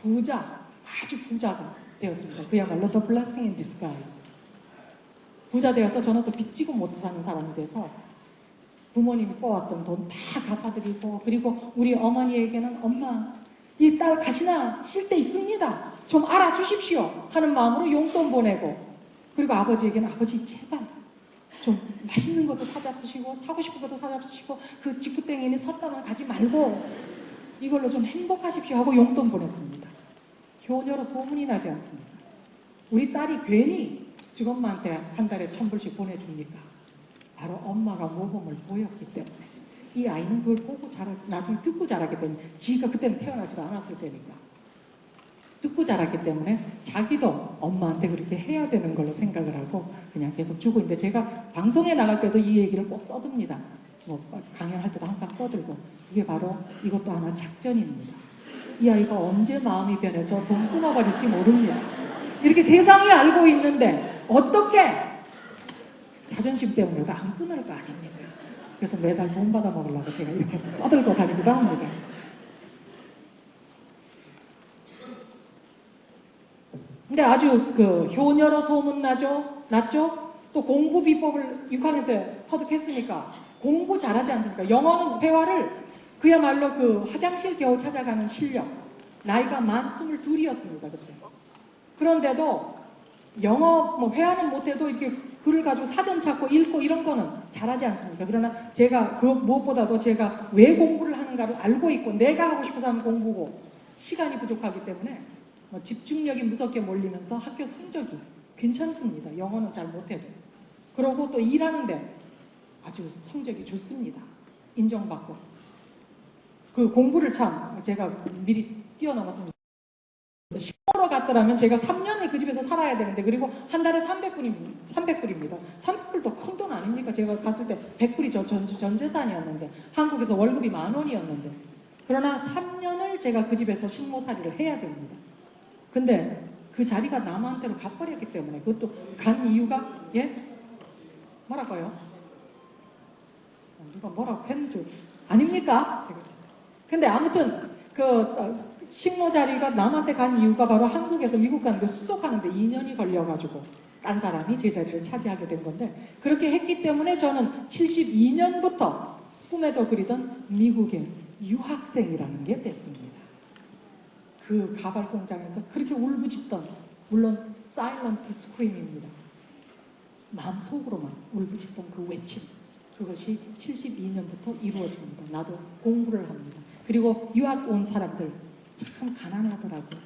부자, 아주 부자가 되었습니다. 그야말로 the blessing in disguise. 부자 되어서 저는 또 빚지고 못 사는 사람이 돼서 부모님이 꿔왔던 돈 다 갚아드리고 그리고 우리 어머니에게는 엄마 이 딸 가시나 쉴 때 있습니다. 좀 알아주십시오 하는 마음으로 용돈 보내고 그리고 아버지에게는 아버지 제발 좀 맛있는 것도 사잡수시고 사고 싶은 것도 사잡수시고 그 직구땡이니 섰다만 가지 말고 이걸로 좀 행복하십시오 하고 용돈 보냈습니다. 효녀로 소문이 나지 않습니다. 우리 딸이 괜히 직엄마한테 한 달에 1,000불씩 보내줍니까? 바로 엄마가 모범을 보였기 때문에 이 아이는 그걸 보고 나중에 듣고 자랐기 때문에 지가 그때는 태어나지도 않았을 때니까 듣고 자랐기 때문에 자기도 엄마한테 그렇게 해야 되는 걸로 생각을 하고 그냥 계속 주고 있는데 제가 방송에 나갈 때도 이 얘기를 꼭 떠듭니다. 강연할 때도 항상 떠들고 이게 바로 이것도 하나 작전입니다. 이 아이가 언제 마음이 변해서 돈 끊어버릴지 모릅니다. 이렇게 세상이 알고 있는데 어떻게 자존심 때문에도 안 끊을 거 아닙니까? 그래서 매달 돈 받아 먹으려고 제가 이렇게 떠들고 다니기도 합니다. 근데 아주 효녀로 났죠? 또 공부 비법을 6학년 때 터득했으니까 공부 잘하지 않습니까? 영어는 회화를 그야말로 화장실 겨우 찾아가는 실력. 나이가 만 22이었습니다, 그때. 그런데도 영어 회화는 못해도 이렇게 글을 가지고 사전 찾고 읽고 이런 거는 잘하지 않습니까? 그러나 제가 무엇보다도 제가 왜 공부를 하는가를 알고 있고 내가 하고 싶어서 하는 공부고 시간이 부족하기 때문에 집중력이 무섭게 몰리면서 학교 성적이 괜찮습니다. 영어는 잘 못해도. 그러고 또 일하는데 아주 성적이 좋습니다. 인정받고. 그 공부를 참 제가 미리 뛰어넘었습니다. 시골로 갔더라면 제가 3년을 그 집에서 살아야 되는데, 그리고 한 달에 300불입니다. 300불도 큰 돈 아닙니까? 제가 갔을 때 100불이 전 재산이었는데, 한국에서 월급이 10,000원이었는데, 그러나 3년을 제가 그 집에서 식모살이를 해야 됩니다. 근데 그 자리가 남한테로 가버렸기 때문에, 그것도 간 이유가, 예? 뭐랄까요? 누가 뭐라고 했는 줄 아닙니까? 근데 아무튼 식모 자리가 남한테 간 이유가 바로 한국에서 미국 가는데 수속하는데 2년이 걸려가지고 딴 사람이 제 자리를 차지하게 된 건데, 그렇게 했기 때문에 저는 72년부터 꿈에도 그리던 미국의 유학생이라는 게 됐습니다. 그 가발 공장에서 그렇게 울부짖던, 물론 사일런트 스크림입니다. 마음속으로만 울부짖던 그 외침, 그것이 72년부터 이루어집니다. 나도 공부를 합니다. 그리고 유학 온 사람들 참 가난하더라고요.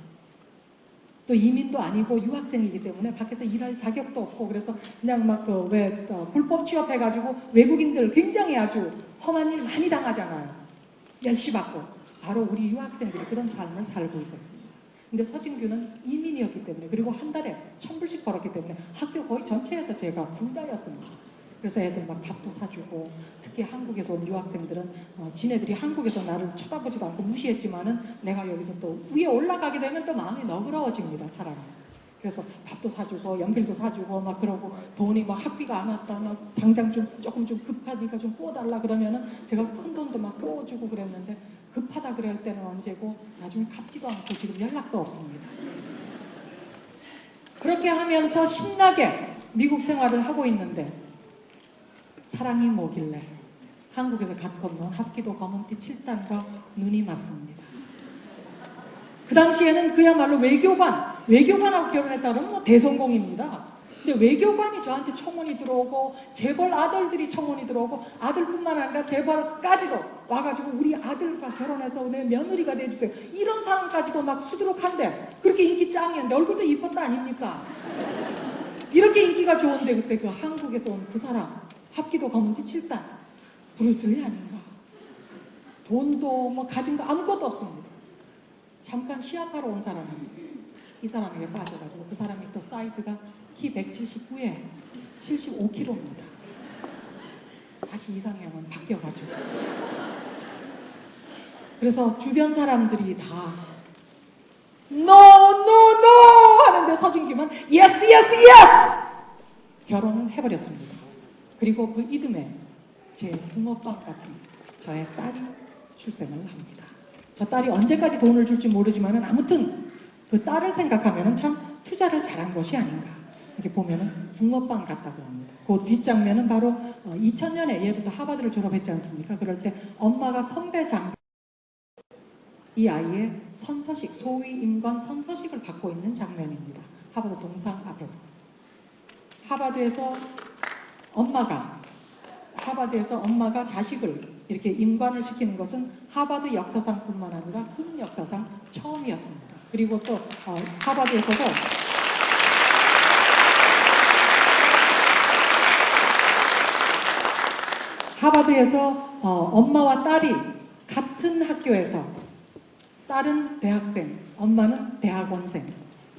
또 이민도 아니고 유학생이기 때문에 밖에서 일할 자격도 없고, 그래서 그냥 막 불법 취업해가지고 외국인들 굉장히 아주 험한 일 많이 당하잖아요. 멸시받고. 바로 우리 유학생들이 그런 삶을 살고 있었습니다. 근데 서진규는 이민이었기 때문에, 그리고 한 달에 1,000불씩 벌었기 때문에 학교 거의 전체에서 제가 부자였습니다. 그래서 애들 막 밥도 사주고, 특히 한국에서 온 유학생들은 지네들이 한국에서 나를 쳐다보지도 않고 무시했지만은 내가 여기서 또 위에 올라가게 되면 또 마음이 너그러워집니다, 사람이. 그래서 밥도 사주고 연필도 사주고 막 그러고, 돈이 막 학비가 안 왔다, 막 당장 조금 급하니까 좀 구워달라 그러면은 제가 큰 돈도 막 구워주고 그랬는데, 급하다 그럴 때는 언제고 나중에 갚지도 않고 지금 연락도 없습니다. 그렇게 하면서 신나게 미국 생활을 하고 있는데, 사랑이 뭐길래 한국에서 갓 건너온 합기도 검은빛 7단과 눈이 맞습니다. 그 당시에는 그야말로 외교관하고 결혼했다 그러면 뭐 대성공입니다. 근데 외교관이 저한테 청혼이 들어오고, 재벌 아들들이 청혼이 들어오고, 아들뿐만 아니라 재벌까지도 와가지고 우리 아들과 결혼해서 내 며느리가 돼주세요, 이런 사람까지도 막 수두룩한데, 그렇게 인기 짱이었는데 얼굴도 이뻤다 아닙니까? 이렇게 인기가 좋은데, 그때 그 한국에서 온 그 사람, 합기도 검은빛 7단, 브루슬리 아닌가? 돈도 뭐 가진 거 아무것도 없습니다. 잠깐 시합하러 온 사람이 이 사람에게 빠져가지고, 그 사람이 또 사이즈가 키 179에 75kg입니다. 다시 이상형은 바뀌어가지고. 그래서 주변 사람들이 다 No 하는데 서진규만 Yes! 결혼을 해버렸습니다. 그리고 그 이듬해 제 붕어빵 같은 저의 딸이 출생을 합니다. 저 딸이 언제까지 돈을 줄지 모르지만은, 아무튼 그 딸을 생각하면은 참 투자를 잘한 것이 아닌가. 이렇게 보면은 붕어빵 같다고 합니다. 그 뒷장면은 바로 2000년에 얘도 하버드를 졸업했지 않습니까? 그럴 때 엄마가 선배 장교, 이 아이의 선서식, 소위 임관 선서식을 받고 있는 장면입니다. 하버드 동상 앞에서. 하버드에서 엄마가 자식을 이렇게 임관을 시키는 것은 하버드 역사상뿐만 아니라 군 역사상 처음이었습니다. 그리고 또 하버드에서 엄마와 딸이 같은 학교에서, 딸은 대학생, 엄마는 대학원생,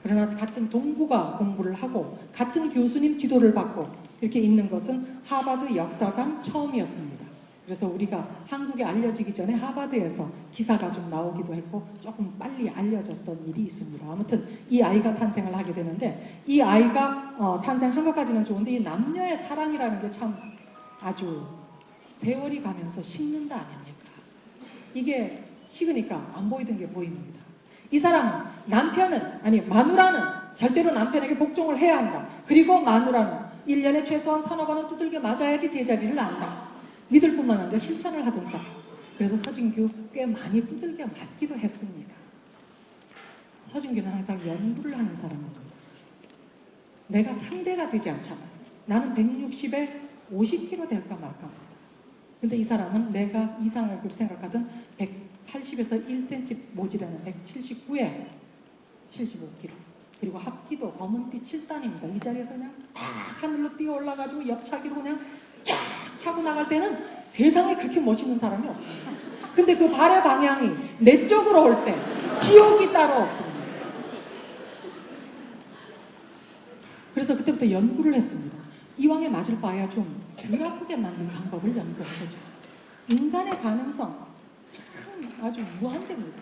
그러나 같은 동부가 공부를 하고 같은 교수님 지도를 받고 이렇게 있는 것은 하버드 역사상 처음이었습니다. 그래서 우리가 한국에 알려지기 전에 하버드에서 기사가 좀 나오기도 했고 조금 빨리 알려졌던 일이 있습니다. 아무튼 이 아이가 탄생을 하게 되는데, 이 아이가 탄생한 것까지는 좋은데, 이 남녀의 사랑이라는 게 참 아주 세월이 가면서 식는다 아닙니까? 이게 식으니까 안 보이던 게 보입니다. 이 사람은 마누라는 절대로 남편에게 복종을 해야 한다. 그리고 마누라는 1년에 최소한 서너 번은 두들겨 맞아야지 제자리를 안다. 믿을 뿐만 아니라 실천을 하던가. 그래서 서진규 꽤 많이 두들겨 맞기도 했습니다. 서진규는 항상 연구를 하는 사람입니다. 내가 상대가 되지 않잖아요. 나는 160에 50kg 될까 말까입니다. 근데 이 사람은 내가 이상을 생각하던 180에서 1cm 모자라는 179에 75kg. 그리고 합기도 검은빛 7단입니다. 이 자리에서 그냥 탁 하늘로 뛰어 올라가지고 옆차기로 그냥 쫙 차고 나갈 때는 세상에 그렇게 멋있는 사람이 없습니다. 근데 그 발의 방향이 내 쪽으로 올 때 지옥이 따로 없습니다. 그래서 그때부터 연구를 했습니다. 이왕에 맞을 바에야 좀 덜 아프게 만드는 방법을 연구해보자. 인간의 가능성 참 아주 무한대입니다.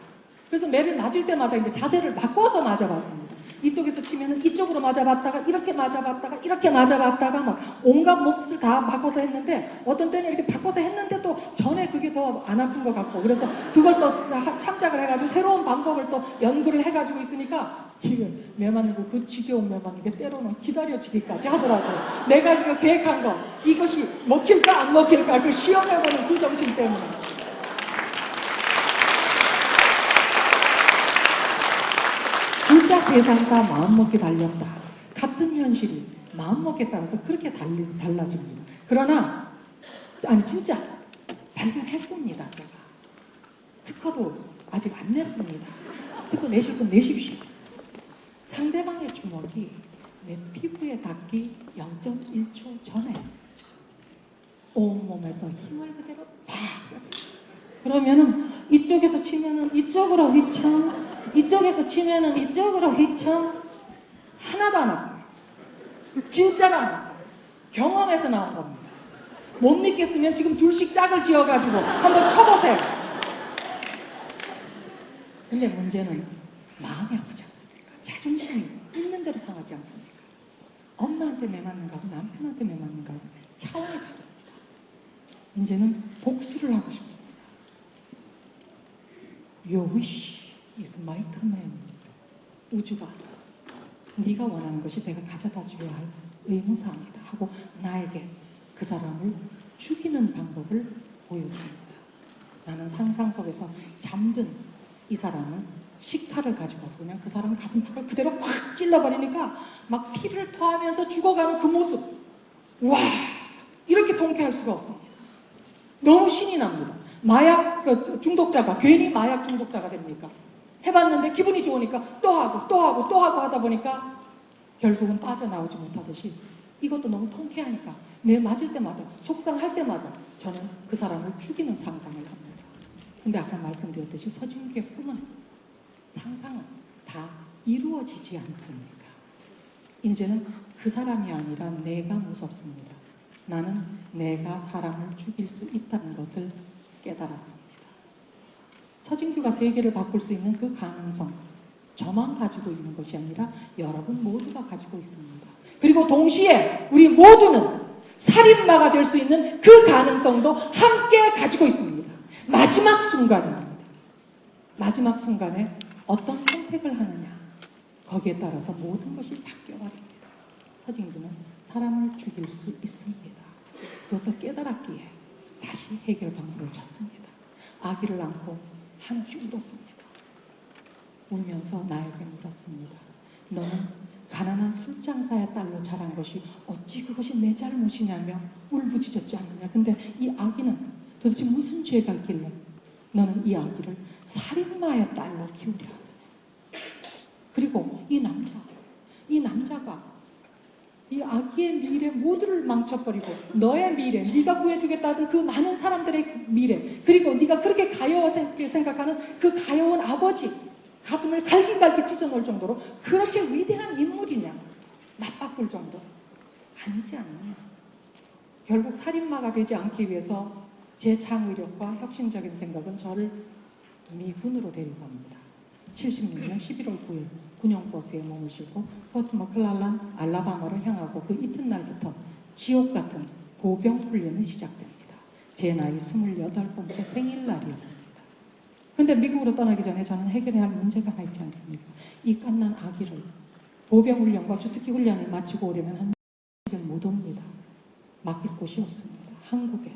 그래서 매를 맞을 때마다 이제 자세를 바꿔서 맞아봤습니다. 이쪽에서 치면은 이쪽으로 맞아봤다가 이렇게 맞아봤다가 이렇게 맞아봤다가 막 온갖 몫을 다 바꿔서 했는데 어떤 때는 이렇게 바꿔서 했는데 또 전에 그게 더 안 아픈 것 같고 그래서 그걸 또 참작을 해가지고 새로운 방법을 또 연구를 해가지고 있으니까 이게 매 맞는 거 그 지겨운 매 맞는 게 때로는 기다려지기까지 하더라고요. 내가 이거 계획한 거 이것이 먹힐까 안 먹힐까 그 시험해보는 그 정신 때문에. 진짜 세상과 마음먹기 달렸다. 같은 현실이 마음먹기에 따라서 그렇게 달라집니다. 그러나 아니 진짜 발견했습니다. 제가 특허도 아직 안 냈습니다. 특허 내실 분 내십시오. 상대방의 주먹이 내 피부에 닿기 0.1초 전에 온몸에서 힘을 그대로 팍 그러면은 이쪽에서 치면은 이쪽으로 휘청 이쪽에서 치면은 이쪽으로 휘청 하나도 안 아파요. 진짜로 안 아파요. 경험에서 나온 겁니다. 못 믿겠으면 지금 둘씩 짝을 지어가지고 한번 쳐보세요. 근데 문제는 마음이 아프지 않습니까? 자존심이 있는 대로 상하지 않습니까? 엄마한테 매 맞는가고 남편한테 매 맞는가고 차원이 다릅니다. 이제는 복수를 하고 싶습니다. Your wish is my command. 우주가 네가 원하는 것이 내가 가져다 줘야 할 의무사항이다 하고 나에게 그 사람을 죽이는 방법을 보여줍니다. 나는 상상 속에서 잠든 이 사람은 식칼을 가지고 와서 그냥 그 사람 가슴팍을 그대로 확 찔러버리니까 막 피를 토하면서 죽어가는 그 모습. 와, 이렇게 통쾌할 수가 없습니다. 너무 신이 납니다. 마약 중독자가 괜히 마약 중독자가 됩니까? 해봤는데 기분이 좋으니까 또 하고 또 하고 또 하고 하다 보니까 결국은 빠져나오지 못하듯이 이것도 너무 통쾌하니까 매 맞을 때마다 속상할 때마다 저는 그 사람을 죽이는 상상을 합니다. 근데 아까 말씀드렸듯이 서진규의 꿈은 상상은 다 이루어지지 않습니까? 이제는 그 사람이 아니라 내가 무섭습니다. 나는 내가 사람을 죽일 수 있다는 것을 깨달았습니다. 서진규가 세계를 바꿀 수 있는 그 가능성, 저만 가지고 있는 것이 아니라 여러분 모두가 가지고 있습니다. 그리고 동시에 우리 모두는 살인마가 될 수 있는 그 가능성도 함께 가지고 있습니다. 마지막 순간입니다. 마지막 순간에 어떤 선택을 하느냐, 거기에 따라서 모든 것이 바뀌어버립니다. 서진규는 사람을 죽일 수 있습니다. 그것을 깨달았기에 다시 해결 방법을 찾습니다. 아기를 안고 한없이 울었습니다. 울면서 나에게 물었습니다. 너는 가난한 술장사의 딸로 자란 것이 어찌 그것이 내 잘못이냐며 울부짖었지 않느냐. 근데 이 아기는 도대체 무슨 죄가 있길래 너는 이 아기를 살인마의 딸로 키우려 하느냐. 그리고 이 남자가 이 아기의 미래 모두를 망쳐버리고 너의 미래, 네가 구해주겠다던 그 많은 사람들의 미래, 그리고 네가 그렇게 가여웠게 생각하는 그 가여운 아버지 가슴을 갈기갈기 찢어놓을 정도로 그렇게 위대한 인물이냐, 맞바꿀 정도 아니지 않느냐. 결국 살인마가 되지 않기 위해서 제 창의력과 혁신적인 생각은 저를 미군으로 데려갑니다. 76년 11월 9일 군용버스에 몸을 싣고 포트 머클랄란 알라바마로 향하고 그 이튿날부터 지옥 같은 보병 훈련이 시작됩니다. 제 나이 28번째 생일날이었습니다. 근데 미국으로 떠나기 전에 저는 해결해야 할 문제가 하나 있지 않습니까? 이 갓난 아기를 보병 훈련과 주특기 훈련을 마치고 오려면 한 시간 못 옵니다. 맡길 곳이 없습니다. 한국에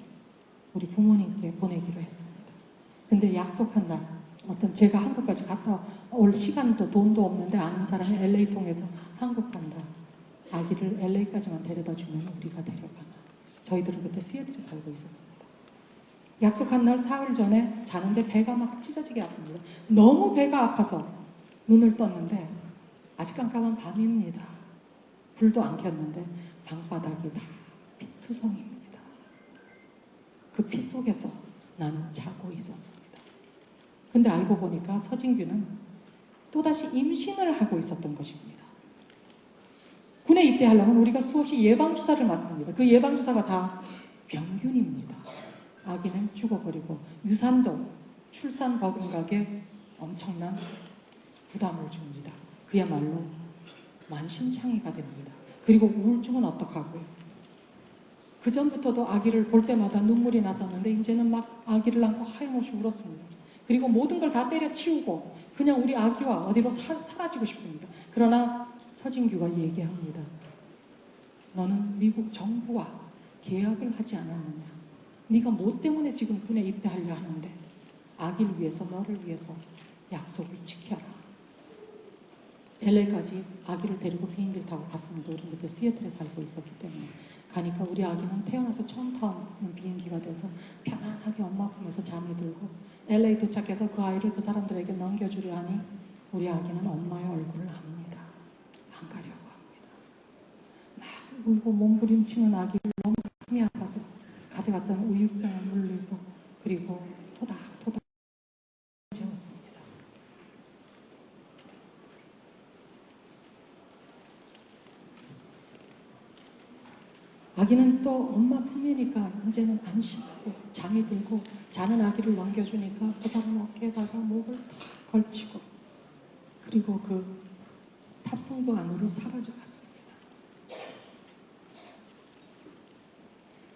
우리 부모님께 보내기로 했습니다. 근데 약속한 날 어떤 제가 한국까지 갔다 올 시간도 돈도 없는데 아는 사람이 LA 통해서 한국 간다. 아기를 LA까지만 데려다 주면 우리가 데려가나. 저희들은 그때 시애틀에 살고 있었습니다. 약속한 날 사흘 전에 자는데 배가 막 찢어지게 아픕니다. 너무 배가 아파서 눈을 떴는데 아직 깜깜한 밤입니다. 불도 안 켰는데 방바닥이 다 피투성입니다. 그 피 속에서 나는 자고 있었습니다. 근데 알고 보니까 서진규는 또다시 임신을 하고 있었던 것입니다. 군에 입대하려면 우리가 수없이 예방주사를 맞습니다. 그 예방주사가 다 병균입니다. 아기는 죽어버리고 유산도 출산 버금가게 엄청난 부담을 줍니다. 그야말로 만신창이가 됩니다. 그리고 우울증은 어떡하고요? 그 전부터도 아기를 볼 때마다 눈물이 났었는데 이제는 막 아기를 안고 하염없이 울었습니다. 그리고 모든 걸 다 때려치우고 그냥 우리 아기와 어디로 사라지고 싶습니다. 그러나 서진규가 얘기합니다. 너는 미국 정부와 계약을 하지 않았느냐? 네가 뭐 때문에 지금 군에 입대하려 하는데 아기를 위해서 너를 위해서 약속을 지켜라. LA까지 아기를 데리고 비행기를 타고 갔습니다. 우리 그때 시애틀에 살고 있었기 때문에. 가니까 우리 아기는 태어나서 처음 타는 비행기가 돼서 편안하게 엄마 품에서 잠이 들고 LA 도착해서 그 아이를 그 사람들에게 넘겨주려 하니 우리 아기는 엄마의 얼굴을 압니다. 안 가려고 합니다. 막 울고 몸부림치는 아기를 너무 가슴이 아파서 가져갔던 우유병을 물리고 그리고 토닥토닥 재웠습니다. 아기는 또 엄마 품이니까 이제는 안심하고 잠이 들고 자는 아기를 넘겨주니까 그 사람 어깨에다가 목을 탁 걸치고 그리고 그 탑승부 안으로 사라져 갔습니다.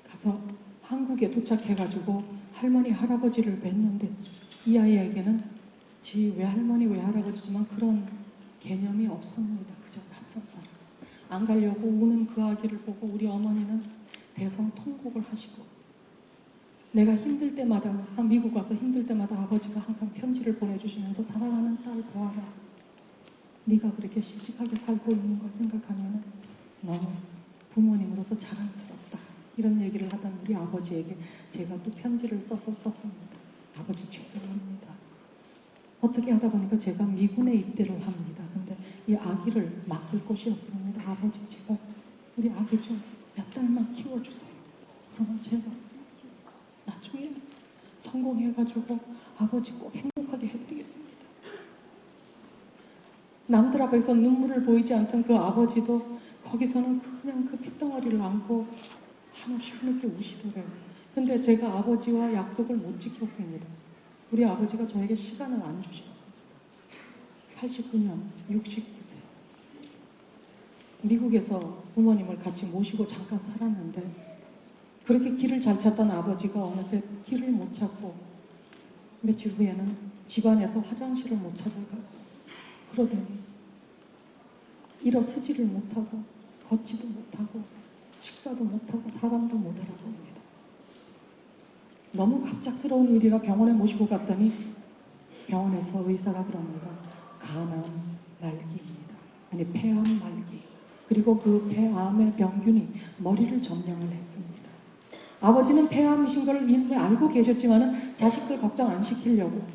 가서 한국에 도착해가지고 할머니 할아버지를 뵀는데 이 아이에게는 지 외할머니 외할아버지지만 그런 개념이 없습니다. 그저 낯선 사람. 안 가려고 우는 그 아기를 보고 우리 어머니는 대성통곡을 하시고 내가 힘들 때마다 미국 와서 힘들 때마다 아버지가 항상 편지를 보내주시면서 사랑하는 딸 보아라. 네가 그렇게 씩씩하게 살고 있는 걸 생각하면 너무 부모님으로서 자랑스럽다. 이런 얘기를 하던 우리 아버지에게 제가 또 편지를 써서 썼습니다. 아버지 죄송합니다. 어떻게 하다 보니까 제가 미군에 입대를 합니다. 근데 이 아기를 맡길 곳이 없습니다. 아버지 제발 우리 아기 좀 몇 달만 키워주세요. 그러면 제가 나중에 성공해가지고 아버지 꼭 행복하게 해드리겠습니다. 남들 앞에서 눈물을 보이지 않던 그 아버지도 거기서는 그냥 그 핏덩어리를 안고 한없이 흐느끼 우시더래요. 근데 제가 아버지와 약속을 못 지켰습니다. 우리 아버지가 저에게 시간을 안 주셨습니다. 89년 69세. 미국에서 부모님을 같이 모시고 잠깐 살았는데 그렇게 길을 잘 찾던 아버지가 어느새 길을 못 찾고 며칠 후에는 집안에서 화장실을 못 찾아가고 그러더니 일어서지를 못하고 걷지도 못하고 식사도 못하고 사람도 못 알아봅니다. 너무 갑작스러운 일이라 병원에 모시고 갔더니 병원에서 의사가 그럽니다. 간암 말기입니다. 아니 폐암 말기. 그리고 그 폐암의 병균이 머리를 점령을 했습니다. 아버지는 폐암이신 걸 이미 알고 계셨지만은 자식들 걱정 안 시키려고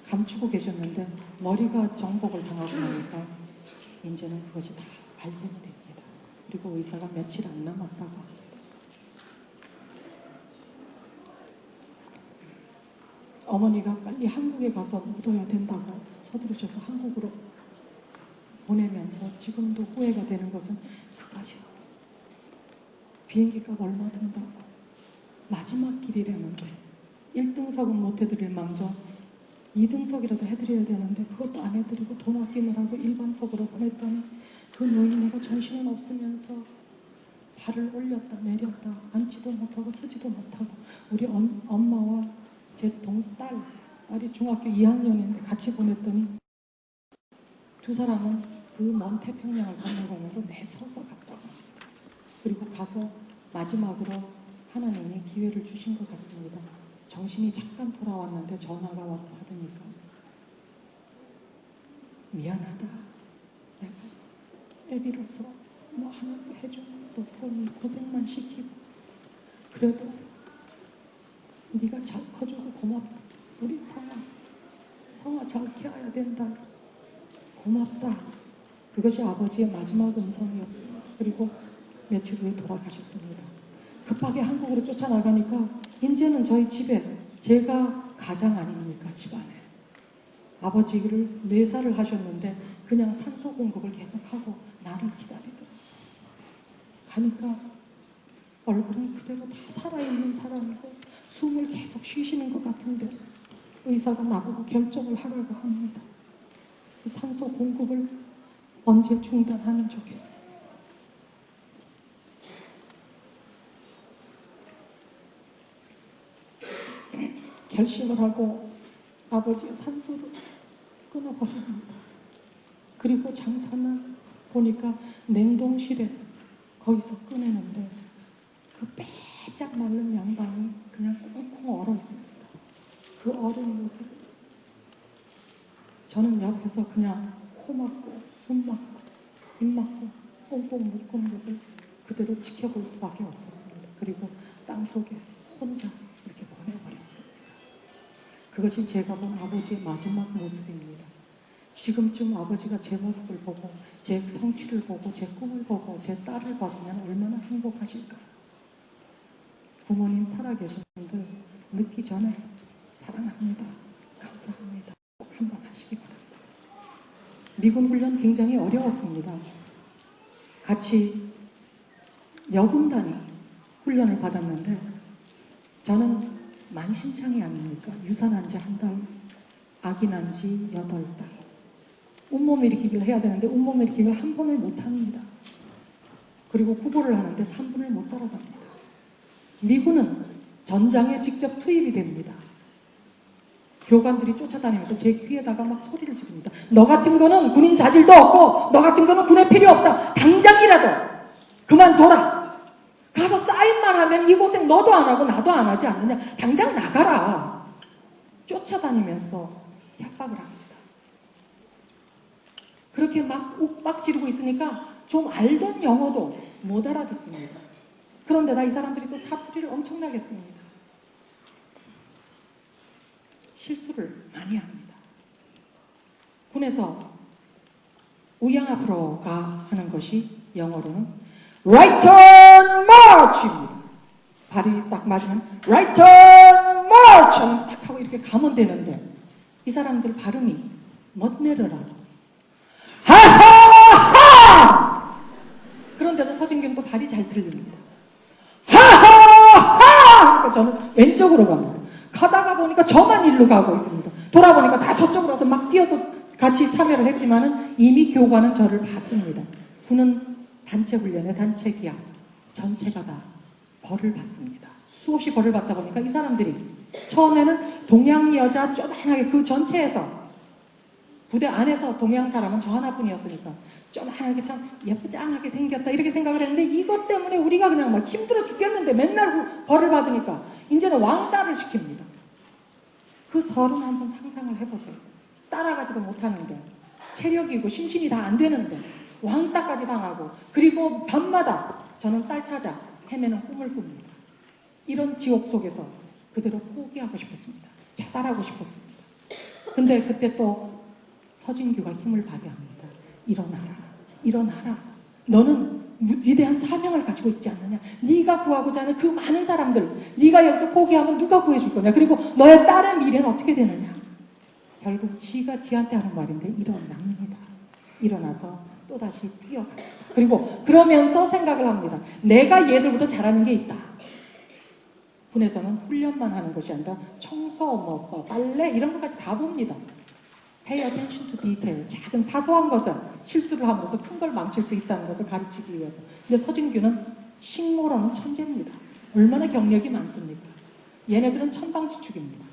감추고 계셨는데 머리가 정복을 당하고 나니까 이제는 그것이 다 발견이 됩니다. 그리고 의사가 며칠 안 남았다고 합니다. 어머니가 빨리 한국에 가서 묻어야 된다고 서두르셔서 한국으로 보내면서 지금도 후회가 되는 것은 그까지 비행기값 얼마 든다고 마지막 길이라는데 1등석은 못 해드릴 망정 2등석이라도 해드려야 되는데 그것도 안 해드리고 돈 아끼느라고 일반석으로 보냈더니 그 노인네가 정신은 없으면서 발을 올렸다 내렸다 앉지도 못하고 쓰지도 못하고 우리 엄마와 제 딸이 중학교 2학년인데 같이 보냈더니 두 사람은 그 먼 태평양을 건너가면서 매서서 갔다고 합니다. 그리고 가서 마지막으로 하나님이 기회를 주신 것 같습니다. 정신이 잠깐 돌아왔는데 전화가 와서 받으니까 미안하다. 내가 애비로서 뭐 하나도 해준 것도 없고 니 고생만 시키고 그래도 네가 잘 커줘서 고맙다. 우리 성아 잘 키워야 된다. 고맙다. 그것이 아버지의 마지막 음성이었습니다. 그리고 며칠 후에 돌아가셨습니다. 급하게 한국으로 쫓아나가니까 이제는 저희 집에 제가 가장 아닙니까, 집안에. 아버지를 4살을 하셨는데 그냥 산소 공급을 계속하고 나를 기다리더라고요. 가니까 얼굴은 그대로 다 살아있는 사람이고 숨을 계속 쉬시는 것 같은데 의사가 나보고 결정을 하라고 합니다. 이 산소 공급을 언제 중단하면 좋겠어요. 결심을 하고 아버지의 산소를 끊어버립니다. 그리고 장사는 보니까 냉동실에 거기서 꺼내는데 그 빼짝 마른 양반이 그냥 꽁꽁 얼어 있습니다. 그 얼은 모습을 저는 옆에서 그냥 코 막고 숨 막고 입 막고 꽁꽁 묶은 것을 그대로 지켜볼 수밖에 없었습니다. 그리고 땅속에 혼자 이렇게 보내버렸습니다. 그것이 제가 본 아버지의 마지막 모습입니다. 지금쯤 아버지가 제 모습을 보고 제 성취를 보고 제 꿈을 보고 제 딸을 봤으면 얼마나 행복하실까요? 부모님 살아계신 분들 늦기 전에 사랑합니다. 감사합니다. 꼭 한번 하시기 바랍니다. 미군 훈련 굉장히 어려웠습니다. 같이 여군단이 훈련을 받았는데 저는 만신창이 아닙니까? 유산한 지 1달, 아기 난 지 8달. 온몸 일으키기를 해야 되는데 온몸 일으키기를 한 번을 못 합니다. 그리고 구보를 하는데 3분을 못 따라갑니다. 미군은 전장에 직접 투입이 됩니다. 교관들이 쫓아다니면서 제 귀에다가 막 소리를 지릅니다. 너 같은 거는 군인 자질도 없고 너 같은 거는 군에 필요 없다. 당장이라도 그만둬라. 가서 싸움만 하면 이 고생 너도 안 하고 나도 안 하지 않느냐. 당장 나가라. 쫓아다니면서 협박을 합니다. 그렇게 막 욱박 지르고 있으니까 좀 알던 영어도 못 알아듣습니다. 그런데다 이 사람들이 또 사투리를 엄청나게 씁니다. 실수를 많이 합니다. 군에서 우양 앞으로 가 하는 것이 영어로는 Right turn march입니다. 발이 딱 맞으면 Right turn march 딱 하고 이렇게 가면 되는데 이 사람들 발음이 멋내려라. 하하하! 그런데도 서진경도 발이 잘 들립니다. 하하하! 그러니까 저는 왼쪽으로 갑니다. 가다가 보니까 저만 일로 가고 있습니다. 돌아보니까 다 저쪽으로 와서 막 뛰어서 같이 참여를 했지만은 이미 교관은 저를 봤습니다. 군은 단체 훈련에 단체 기합 전체가 다 벌을 받습니다. 수없이 벌을 받다 보니까 이 사람들이 처음에는 동양 여자 쪼만하게 그 전체에서 부대 안에서 동양 사람은 저 하나뿐이었으니까 쪼만하게 참 예쁘장하게 생겼다 이렇게 생각을 했는데 이것 때문에 우리가 그냥 막 힘들어 죽겠는데 맨날 벌을 받으니까 이제는 왕따를 시킵니다. 그 설은 한번 상상을 해보세요. 따라가지도 못하는데 체력이 있고 심신이 다 안 되는데 왕따까지 당하고 그리고 밤마다 저는 딸 찾아 헤매는 꿈을 꿉니다. 이런 지옥 속에서 그대로 포기하고 싶었습니다. 자살하고 싶었습니다. 근데 그때 또 서진규가 힘을 발휘합니다. 일어나라. 일어나라. 너는 위대한 사명을 가지고 있지 않느냐. 네가 구하고자 하는 그 많은 사람들 네가 여기서 포기하면 누가 구해줄 거냐. 그리고 너의 딸의 미래는 어떻게 되느냐. 결국 지가 지한테 하는 말인데 일어납니다. 일어나서 또다시 뛰어갑니다. 그리고 그러면서 생각을 합니다. 내가 얘들보다 잘하는 게 있다. 군에서는 훈련만 하는 것이 아니라 청소, 빨래 이런 것까지 다 봅니다. Pay attention to detail. 작은 사소한 것을 실수를 함으로써 큰 걸 망칠 수 있다는 것을 가르치기 위해서. 근데 서진규는 식모로는 천재입니다. 얼마나 경력이 많습니까? 얘네들은 천방지축입니다.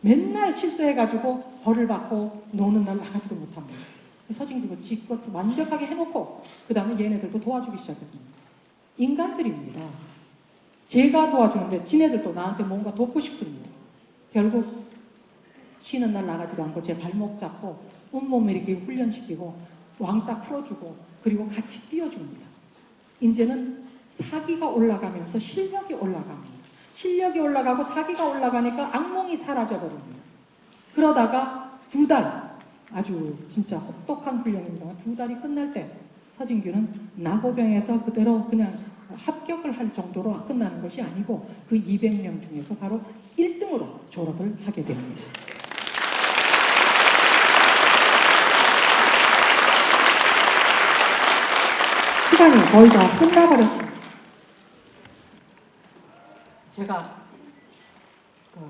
맨날 실수해가지고 벌을 받고 노는 날 나가지도 못합니다. 서진규가 지껏 완벽하게 해놓고 그 다음에 얘네들도 도와주기 시작했습니다. 인간들입니다. 제가 도와주는데 지네들도 나한테 뭔가 돕고 싶습니다. 결국 쉬는 날 나가지도 않고 제 발목 잡고 온몸을 이렇게 훈련시키고 왕따 풀어주고 그리고 같이 뛰어줍니다. 이제는 사기가 올라가면서 실력이 올라갑니다. 실력이 올라가고 사기가 올라가니까 악몽이 사라져버립니다. 그러다가 2달 아주 진짜 혹독한 훈련입니다만 2달이 끝날 때 서진규는 나고병에서 그대로 그냥 합격을 할 정도로 끝나는 것이 아니고 그 200명 중에서 바로 1등으로 졸업을 하게 됩니다. 시간이 거의 다 끝나버렸습니다. 제가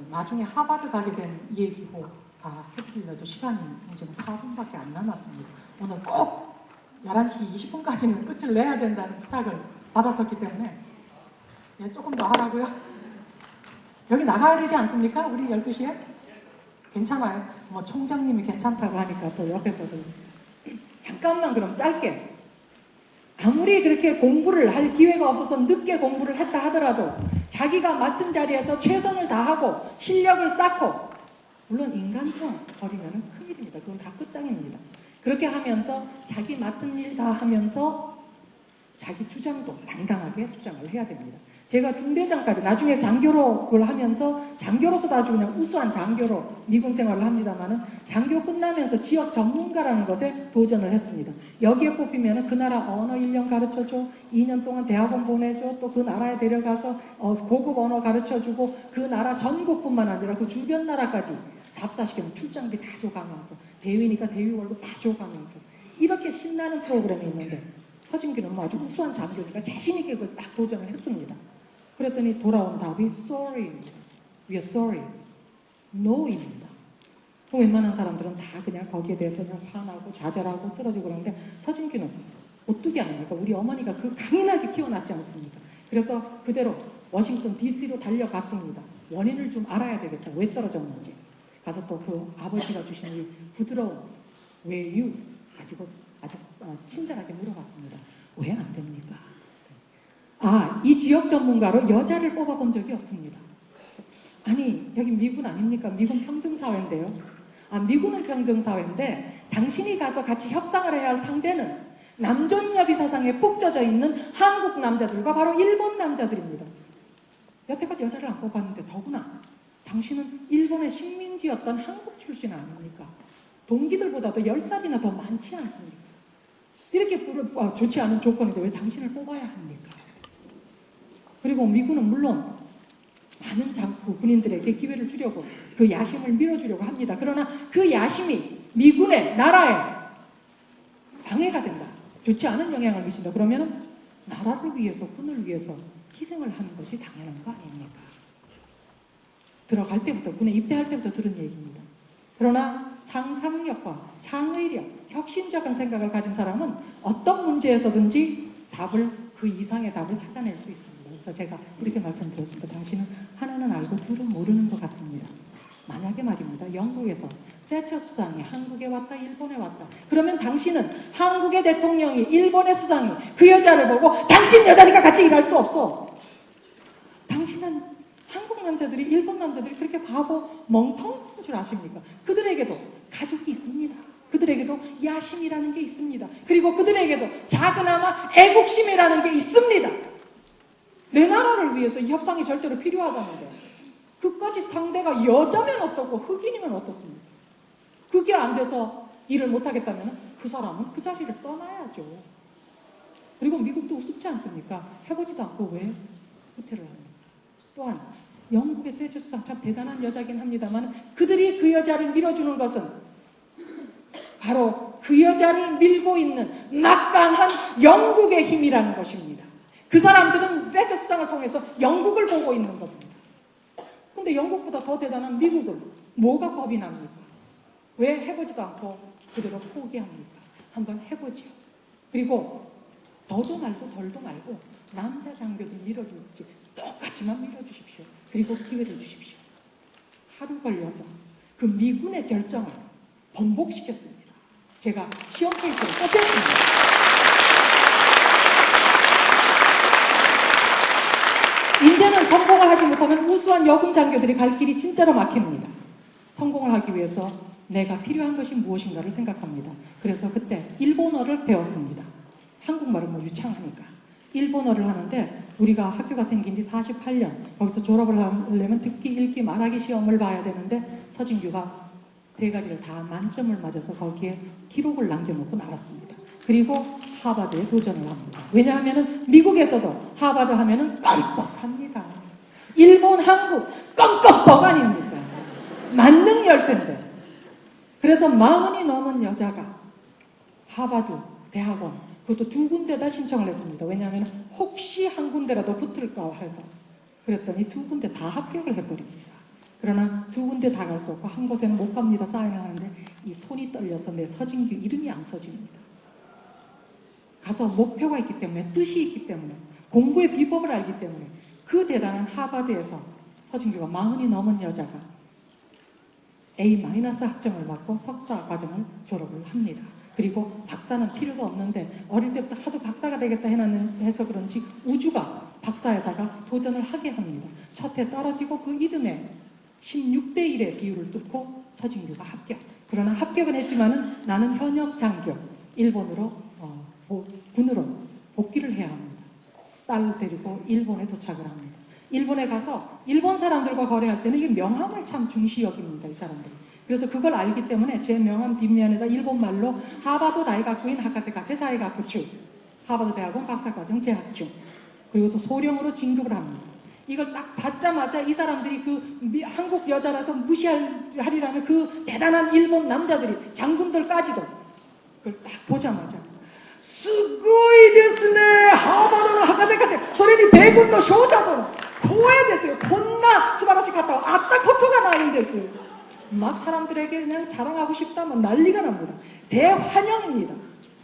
나중에 하버드 가게 된 얘기고 다 해드리려도 시간이 이제는 4분밖에 안 남았습니다. 오늘 꼭 11시 20분까지는 끝을 내야 된다는 부탁을 받았었기 때문에 조금 더 하라고요. 여기 나가야 되지 않습니까? 우리 12시에? 괜찮아요. 뭐 총장님이 괜찮다고 하니까 또 옆에서도 잠깐만 그럼 짧게 아무리 그렇게 공부를 할 기회가 없어서 늦게 공부를 했다 하더라도 자기가 맡은 자리에서 최선을 다하고 실력을 쌓고 물론 인간성 버리면 큰일입니다. 그건 다 끝장입니다. 그렇게 하면서 자기 맡은 일 다 하면서 자기 주장도 당당하게 주장을 해야 됩니다. 제가 중대장까지 나중에 장교로 그걸 하면서 장교로서도 아주 그냥 우수한 장교로 미군 생활을 합니다만은 장교 끝나면서 지역 전문가라는 것에 도전을 했습니다. 여기에 뽑히면은 그 나라 언어 1년 가르쳐줘, 2년 동안 대학원 보내줘, 또 그 나라에 데려가서 고급 언어 가르쳐주고 그 나라 전국뿐만 아니라 그 주변 나라까지 답사시키는 출장비 다 줘가면서 대위니까 대위 월급 다 줘가면서 이렇게 신나는 프로그램이 있는데 서진규는 아주 우수한 장교니까 자신있게 그걸 딱 도전을 했습니다. 그랬더니 돌아온 답이 sorry입니다. We are sorry. no입니다. 웬만한 사람들은 다 그냥 거기에 대해서 그냥 화나고 좌절하고 쓰러지고 그러는데 서진규는 어떻게 아닙니까? 우리 어머니가 그 강인하게 키워놨지 않습니까? 그래서 그대로 워싱턴 DC로 달려갔습니다. 원인을 좀 알아야 되겠다. 왜 떨어졌는지. 가서 또 그 아버지가 주신 이 부드러운 왜유 가지고 아주 친절하게 물어봤습니다. 왜 안 됩니까? 이 지역 전문가로 여자를 뽑아본 적이 없습니다. 아니, 여기 미군 아닙니까? 미군 평등사회인데요. 미군은 평등사회인데 당신이 가서 같이 협상을 해야 할 상대는 남존여비 사상에 푹 젖어 있는 한국 남자들과 바로 일본 남자들입니다. 여태까지 여자를 안 뽑았는데 더구나 당신은 일본의 식민지였던 한국 출신 아닙니까? 동기들보다도 10살이나 더 많지 않습니까? 이렇게 좋지 않은 조건인데 왜 당신을 뽑아야 합니까? 그리고 미군은 물론 많은 군인들에게 기회를 주려고 그 야심을 밀어주려고 합니다. 그러나 그 야심이 미군의 나라에 방해가 된다. 좋지 않은 영향을 미친다. 그러면 나라를 위해서 군을 위해서 희생을 하는 것이 당연한 거 아닙니까? 들어갈 때부터 군에 입대할 때부터 들은 얘기입니다. 그러나 상상력과 창의력, 혁신적인 생각을 가진 사람은 어떤 문제에서든지 그 이상의 답을 찾아낼 수 있습니다. 그래서 제가 이렇게 말씀드렸습니다. 당신은 하나는 알고 둘은 모르는 것 같습니다. 만약에 말입니다. 영국에서 세처 수상이 한국에 왔다, 일본에 왔다. 그러면 당신은 한국의 대통령이, 일본의 수상이 그 여자를 보고 당신 여자니까 같이 일할 수 없어. 당신은 한국 남자들이, 일본 남자들이 그렇게 바보, 멍텅한 줄 아십니까? 그들에게도 가족이 있습니다. 그들에게도 야심이라는 게 있습니다. 그리고 그들에게도 작은아마 애국심이라는 게 있습니다. 내 나라를 위해서 이 협상이 절대로 필요하다는데 그까지 상대가 여자면 어떻고 흑인이면 어떻습니까? 그게 안 돼서 일을 못하겠다면 그 사람은 그 자리를 떠나야죠. 그리고 미국도 우습지 않습니까? 해보지도 않고 왜 후퇴를 합니까? 또한 영국의 세처 수상 참 대단한 여자긴 합니다만 그들이 그 여자를 밀어주는 것은 바로 그 여자를 밀고 있는 막강한 영국의 힘이라는 것입니다. 그 사람들은 세처 수상을 통해서 영국을 보고 있는 겁니다. 근데 영국보다 더 대단한 미국은 뭐가 겁이 납니까? 왜 해보지도 않고 그대로 포기합니까? 한번 해보죠. 그리고 더도 말고 덜도 말고 남자 장교들 밀어주듯이 똑같이만 밀어주십시오. 그리고 기회를 주십시오. 하루 걸려서 그 미군의 결정을 번복시켰습니다. 제가 시험 페이지를 썼습니다. 이제는 성공을 하지 못하면 우수한 여군 장교들이 갈 길이 진짜로 막힙니다. 성공을 하기 위해서 내가 필요한 것이 무엇인가를 생각합니다. 그래서 그때 일본어를 배웠습니다. 한국말은 뭐 유창하니까. 일본어를 하는데 우리가 학교가 생긴 지 48년, 거기서 졸업을 하려면 듣기, 읽기, 말하기 시험을 봐야 되는데 서진규가 세 가지를 다 만점을 맞아서 거기에 기록을 남겨놓고 나왔습니다. 그리고 하버드에 도전을 합니다. 왜냐하면 미국에서도 하버드 하면은 껌뻑합니다. 일본, 한국 껌껌뻑 아닙니까? 만능 열세인데. 그래서 40이 넘은 여자가 하버드 대학원 그것도 2군데다 신청을 했습니다. 왜냐하면 혹시 한 군데라도 붙을까 해서. 그랬더니 2군데 다 합격을 해버립니다. 그러나 2군데 다 갈 수 없고 한 곳에는 못 갑니다. 사인을 하는데 이 손이 떨려서 내 서진규 이름이 안 써집니다. 가서 목표가 있기 때문에 뜻이 있기 때문에 공부의 비법을 알기 때문에 그 대단한 하버드에서 서진규가 40이 넘은 여자가 A- 학점을 받고 석사 과정을 졸업을 합니다. 그리고 박사는 필요도 없는데 어릴 때부터 하도 박사가 되겠다 해서 그런지 우주가 박사에다가 도전을 하게 합니다. 첫 해 떨어지고 그 이듬해 16대 1의 비율을 뚫고 서진규가 합격. 그러나 합격은 했지만은 나는 현역 장교 일본으로 군으로 복귀를 해야 합니다. 딸 데리고 일본에 도착을 합니다. 일본에 가서 일본 사람들과 거래할 때는 이 명함을 참 중시 여깁니다. 이 사람들이. 그래서 그걸 알기 때문에 제 명함 뒷면에다 일본말로 하버드 다이가쿠인 하카세 카페 사이가쿠추 하버드 대학원 박사과정 재학 중 그리고 또 소령으로 진급을 합니다. 이걸 딱 받자마자 이 사람들이 한국 여자라서 무시하리라는 그 대단한 일본 남자들이 장군들까지도 그걸 딱 보자마자 스고이 데스네 하버드의 하카세 카페 소련이 배군도 쇼자도 고에 됐어요. 콘나 스바라시 갔다고 아따 코토가 나인 됐어요. 막 사람들에게 그냥 자랑하고 싶다면 난리가 납니다. 대환영입니다.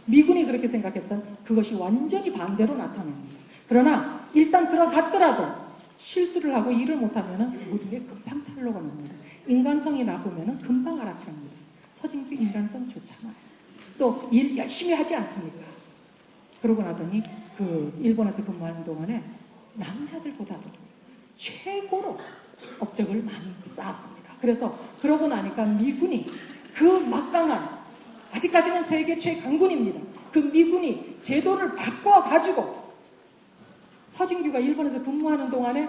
미군이 그렇게 생각했던 그것이 완전히 반대로 나타납니다. 그러나 일단 들어갔더라도 실수를 하고 일을 못하면 모든 게 금방 탄로가 납니다. 인간성이 나쁘면 금방 알아챕니다. 서진규 인간성 좋잖아요. 또 일 열심히 하지 않습니까? 그러고 나더니 그 일본에서 근무하는 동안에 남자들보다도 최고로 업적을 많이 쌓았습니다. 그래서 그러고 나니까 미군이 그 막강한 아직까지는 세계 최강군입니다. 그 미군이 제도를 바꿔가지고 서진규가 일본에서 근무하는 동안에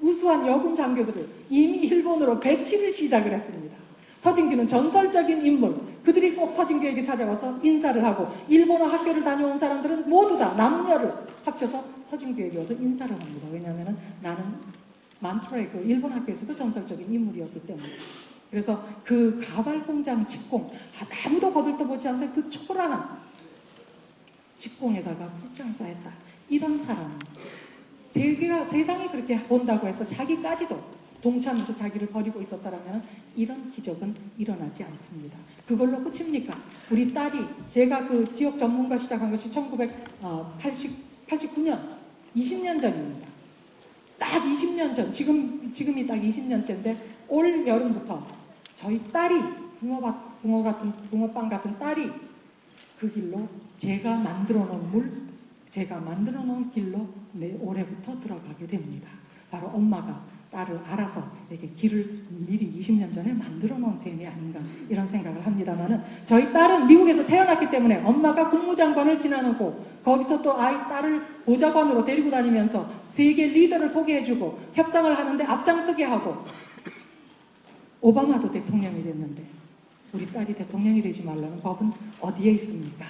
우수한 여군 장교들을 이미 일본으로 배치를 시작을 했습니다. 서진규는 전설적인 인물, 그들이 꼭 서진규에게 찾아와서 인사를 하고 일본어 학교를 다녀온 사람들은 모두 다 남녀를 합쳐서 서진규에게 와서 인사를 합니다. 왜냐하면 나는 만트로의 그 일본 학교에서도 전설적인 인물이었기 때문에. 그래서 그 가발 공장 직공, 아무도 거들떠보지 않는 그 초라한 직공에다가 술장을 쌓였다. 이런 사람. 세상이 그렇게 본다고 해서 자기까지도 동참해서 자기를 버리고 있었다라면 이런 기적은 일어나지 않습니다. 그걸로 끝입니까? 우리 딸이 제가 그 지역 전문가 시작한 것이 1989년, 20년 전입니다. 딱 20년 전, 지금이 딱 20년째인데 올 여름부터 저희 딸이 붕어빵 같은 딸이 그 길로 제가 만들어 놓은 길로 올해부터 들어가게 됩니다. 바로 엄마가 딸을 알아서 이렇게 길을 미리 20년 전에 만들어 놓은 셈이 아닌가 이런 생각을 합니다만은 저희 딸은 미국에서 태어났기 때문에 엄마가 국무장관을 지나고 거기서 또 딸을 보좌관으로 데리고 다니면서 세계 리더를 소개해주고 협상을 하는데 앞장서게 하고 오바마도 대통령이 됐는데 우리 딸이 대통령이 되지 말라는 법은 어디에 있습니까?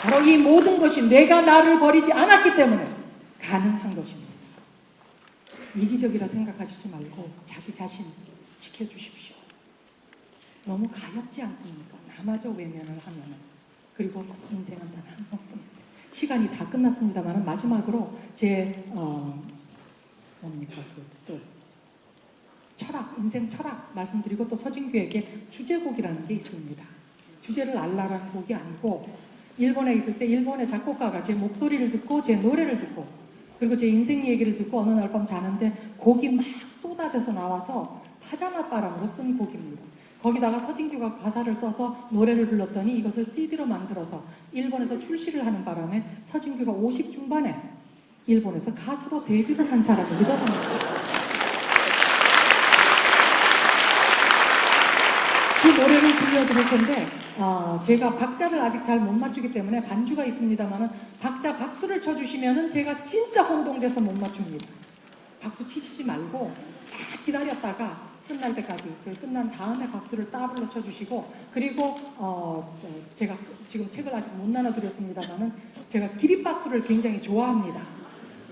바로 이 모든 것이 내가 나를 버리지 않았기 때문에 가능한 것입니다. 이기적이라 생각하시지 말고 자기 자신 지켜주십시오. 너무 가엽지 않습니까? 나마저 외면을 하면은. 그리고 인생은 단 한 번뿐입니다. 시간이 다 끝났습니다만 마지막으로 제 철학, 인생 철학 말씀드리고 또 서진규에게 주제곡이라는 게 있습니다. 주제를 알라라는 곡이 아니고 일본에 있을 때 일본의 작곡가가 제 목소리를 듣고 제 노래를 듣고 그리고 제 인생 얘기를 듣고 어느 날 밤 자는데 곡이 막 쏟아져서 나와서 파자마 바람으로 쓴 곡입니다. 거기다가 서진규가 가사를 써서 노래를 불렀더니 이것을 CD로 만들어서 일본에서 출시를 하는 바람에 서진규가 50 중반에 일본에서 가수로 데뷔를 한 사람이 믿어봅니다. 그 노래를 들려드릴 텐데 제가 박자를 아직 잘 못 맞추기 때문에 반주가 있습니다만은 박자 박수를 쳐주시면은 제가 진짜 혼동돼서 못 맞춥니다. 박수 치시지 말고 딱 기다렸다가 끝날 때까지 끝난 다음에 박수를 따블로 쳐주시고 그리고 제가 지금 책을 아직 못 나눠드렸습니다만은 제가 기립박수를 굉장히 좋아합니다.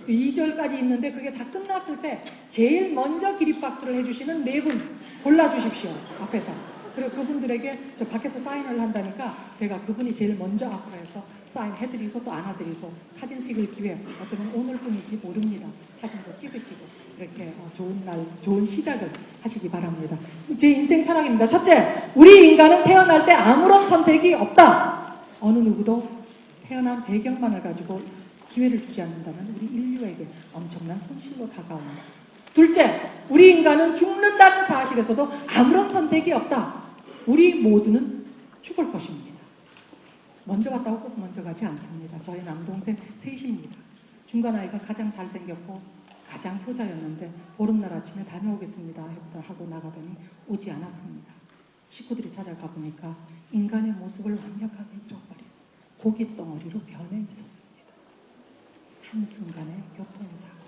2절까지 있는데 그게 다 끝났을 때 제일 먼저 기립박수를 해주시는 4분 골라주십시오. 앞에서. 그리고 그분들에게 저 밖에서 사인을 한다니까 제가 그분이 제일 먼저 앞으로 해서 사인해드리고 또 안아드리고 사진 찍을 기회 어쩌면 오늘뿐일지 모릅니다. 사진도 찍으시고 이렇게 좋은 날 좋은 시작을 하시기 바랍니다. 제 인생 철학입니다. 첫째, 우리 인간은 태어날 때 아무런 선택이 없다. 어느 누구도 태어난 배경만을 가지고 기회를 주지 않는다면 우리 인류에게 엄청난 손실로 다가옵니다. 둘째, 우리 인간은 죽는다는 사실에서도 아무런 선택이 없다. 우리 모두는 죽을 것입니다. 먼저 갔다고 꼭 먼저 가지 않습니다. 저희 남동생 셋입니다. 중간 아이가 가장 잘생겼고 가장 효자였는데 보름날 아침에 다녀오겠습니다 하고 나가더니 오지 않았습니다. 식구들이 찾아가 보니까 인간의 모습을 완벽하게 잃어버린 고기 덩어리로 변해 있었습니다. 한순간의 교통사고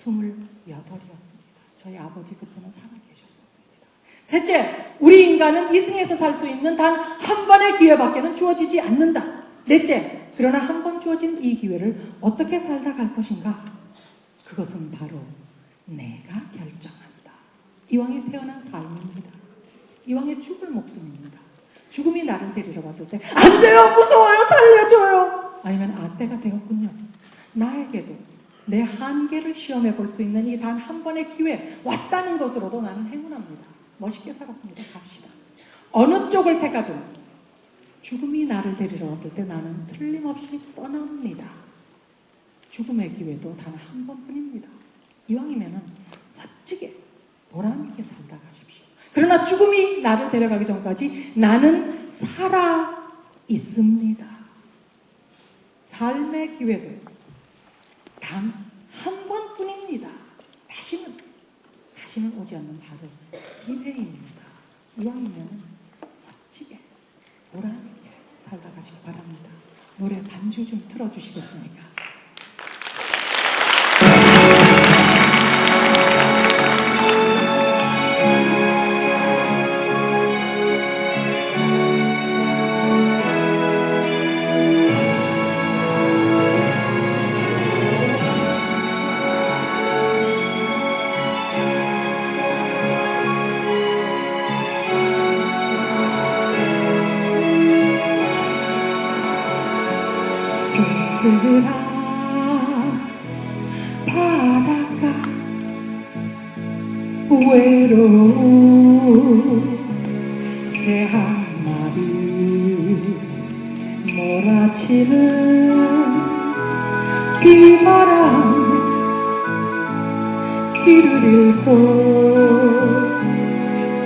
28이었습니다. 저희 아버지 그때는 살아계셨었습니다. 셋째, 우리 인간은 이승에서 살 수 있는 단 한 번의 기회밖에는 주어지지 않는다. 넷째, 그러나 한 번 주어진 이 기회를 어떻게 살다 갈 것인가? 그것은 바로 내가 결정한다. 이왕에 태어난 삶입니다. 이왕에 죽을 목숨입니다. 죽음이 나를 데리러 왔을 때 안 돼요, 무서워요, 살려줘요. 아니면 때가 되었군요. 나에게도 내 한계를 시험해 볼 수 있는 이 단 한 번의 기회 왔다는 것으로도 나는 행운합니다. 멋있게 살았습니다. 갑시다. 어느 쪽을 택하든 죽음이 나를 데리러 왔을 때 나는 틀림없이 떠납니다. 죽음의 기회도 단 한 번뿐입니다. 이왕이면은 멋지게 보람있게 살다 가십시오. 그러나 죽음이 나를 데려가기 전까지 나는 살아 있습니다. 삶의 기회도 단 한 번뿐입니다. 다시는 오지 않는 바로 기회입니다. 이왕이면 멋지게 보람있게 살다 가시기 바랍니다. 노래 반주 좀 틀어주시겠습니까? 쓸쓸한 바닷가 외로운 새 한 마리 몰아치는 비바람 길을 잃고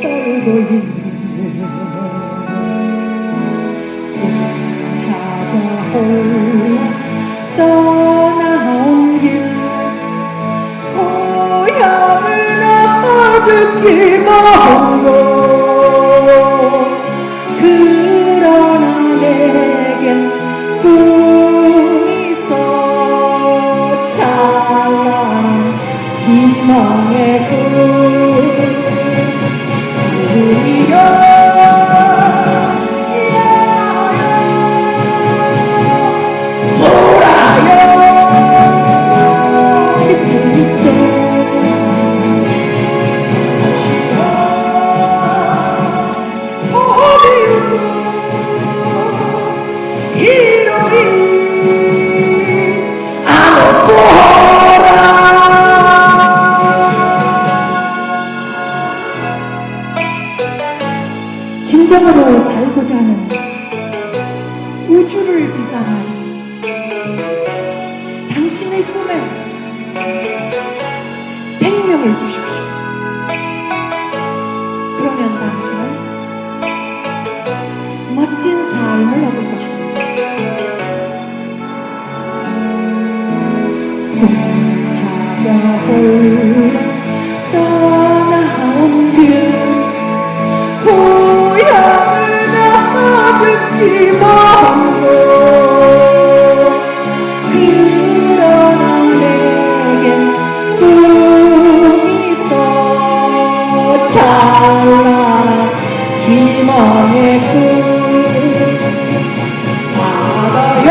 떨고 있는데 찾아올 떠나온 길 고향을 어둡기만 하고 그러나 내겐 꿈이 있어 찬란한 희망의 꿈 우리여 진정으로 살고자 하는 우주를 비상한 당신의 꿈에 생명을 주십시오. 그러면 당신은 멋진 삶을 얻을 것입니다. 꿈 찾아올 떠나온 길 고향을 찬란한 희망의 꿈 바다여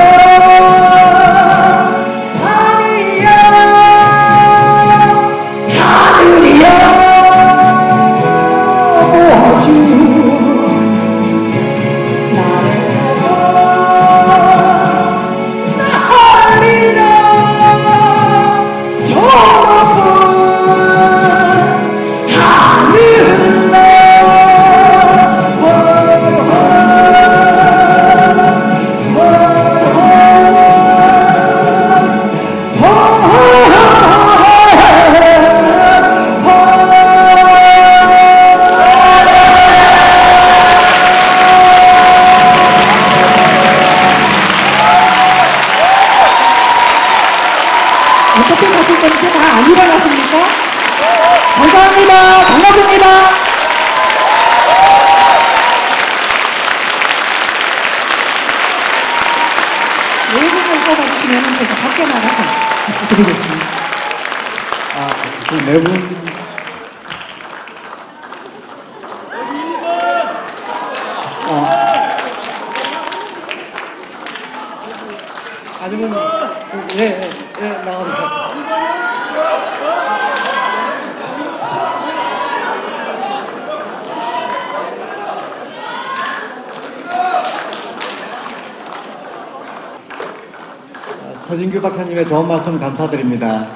산이여 하늘이여 모아주 나를 날리라 저 높은 하늘로 어떻게 가실 건지 다 안 일어나십니까? 감사합니다. 반갑습니다. 네 분을 뽑아주시면 제가 밖에 나가서 같이 드리겠습니다. 그 네 분. 아니면, 나가주세요. 서진규 박사님의 좋은 말씀 감사드립니다.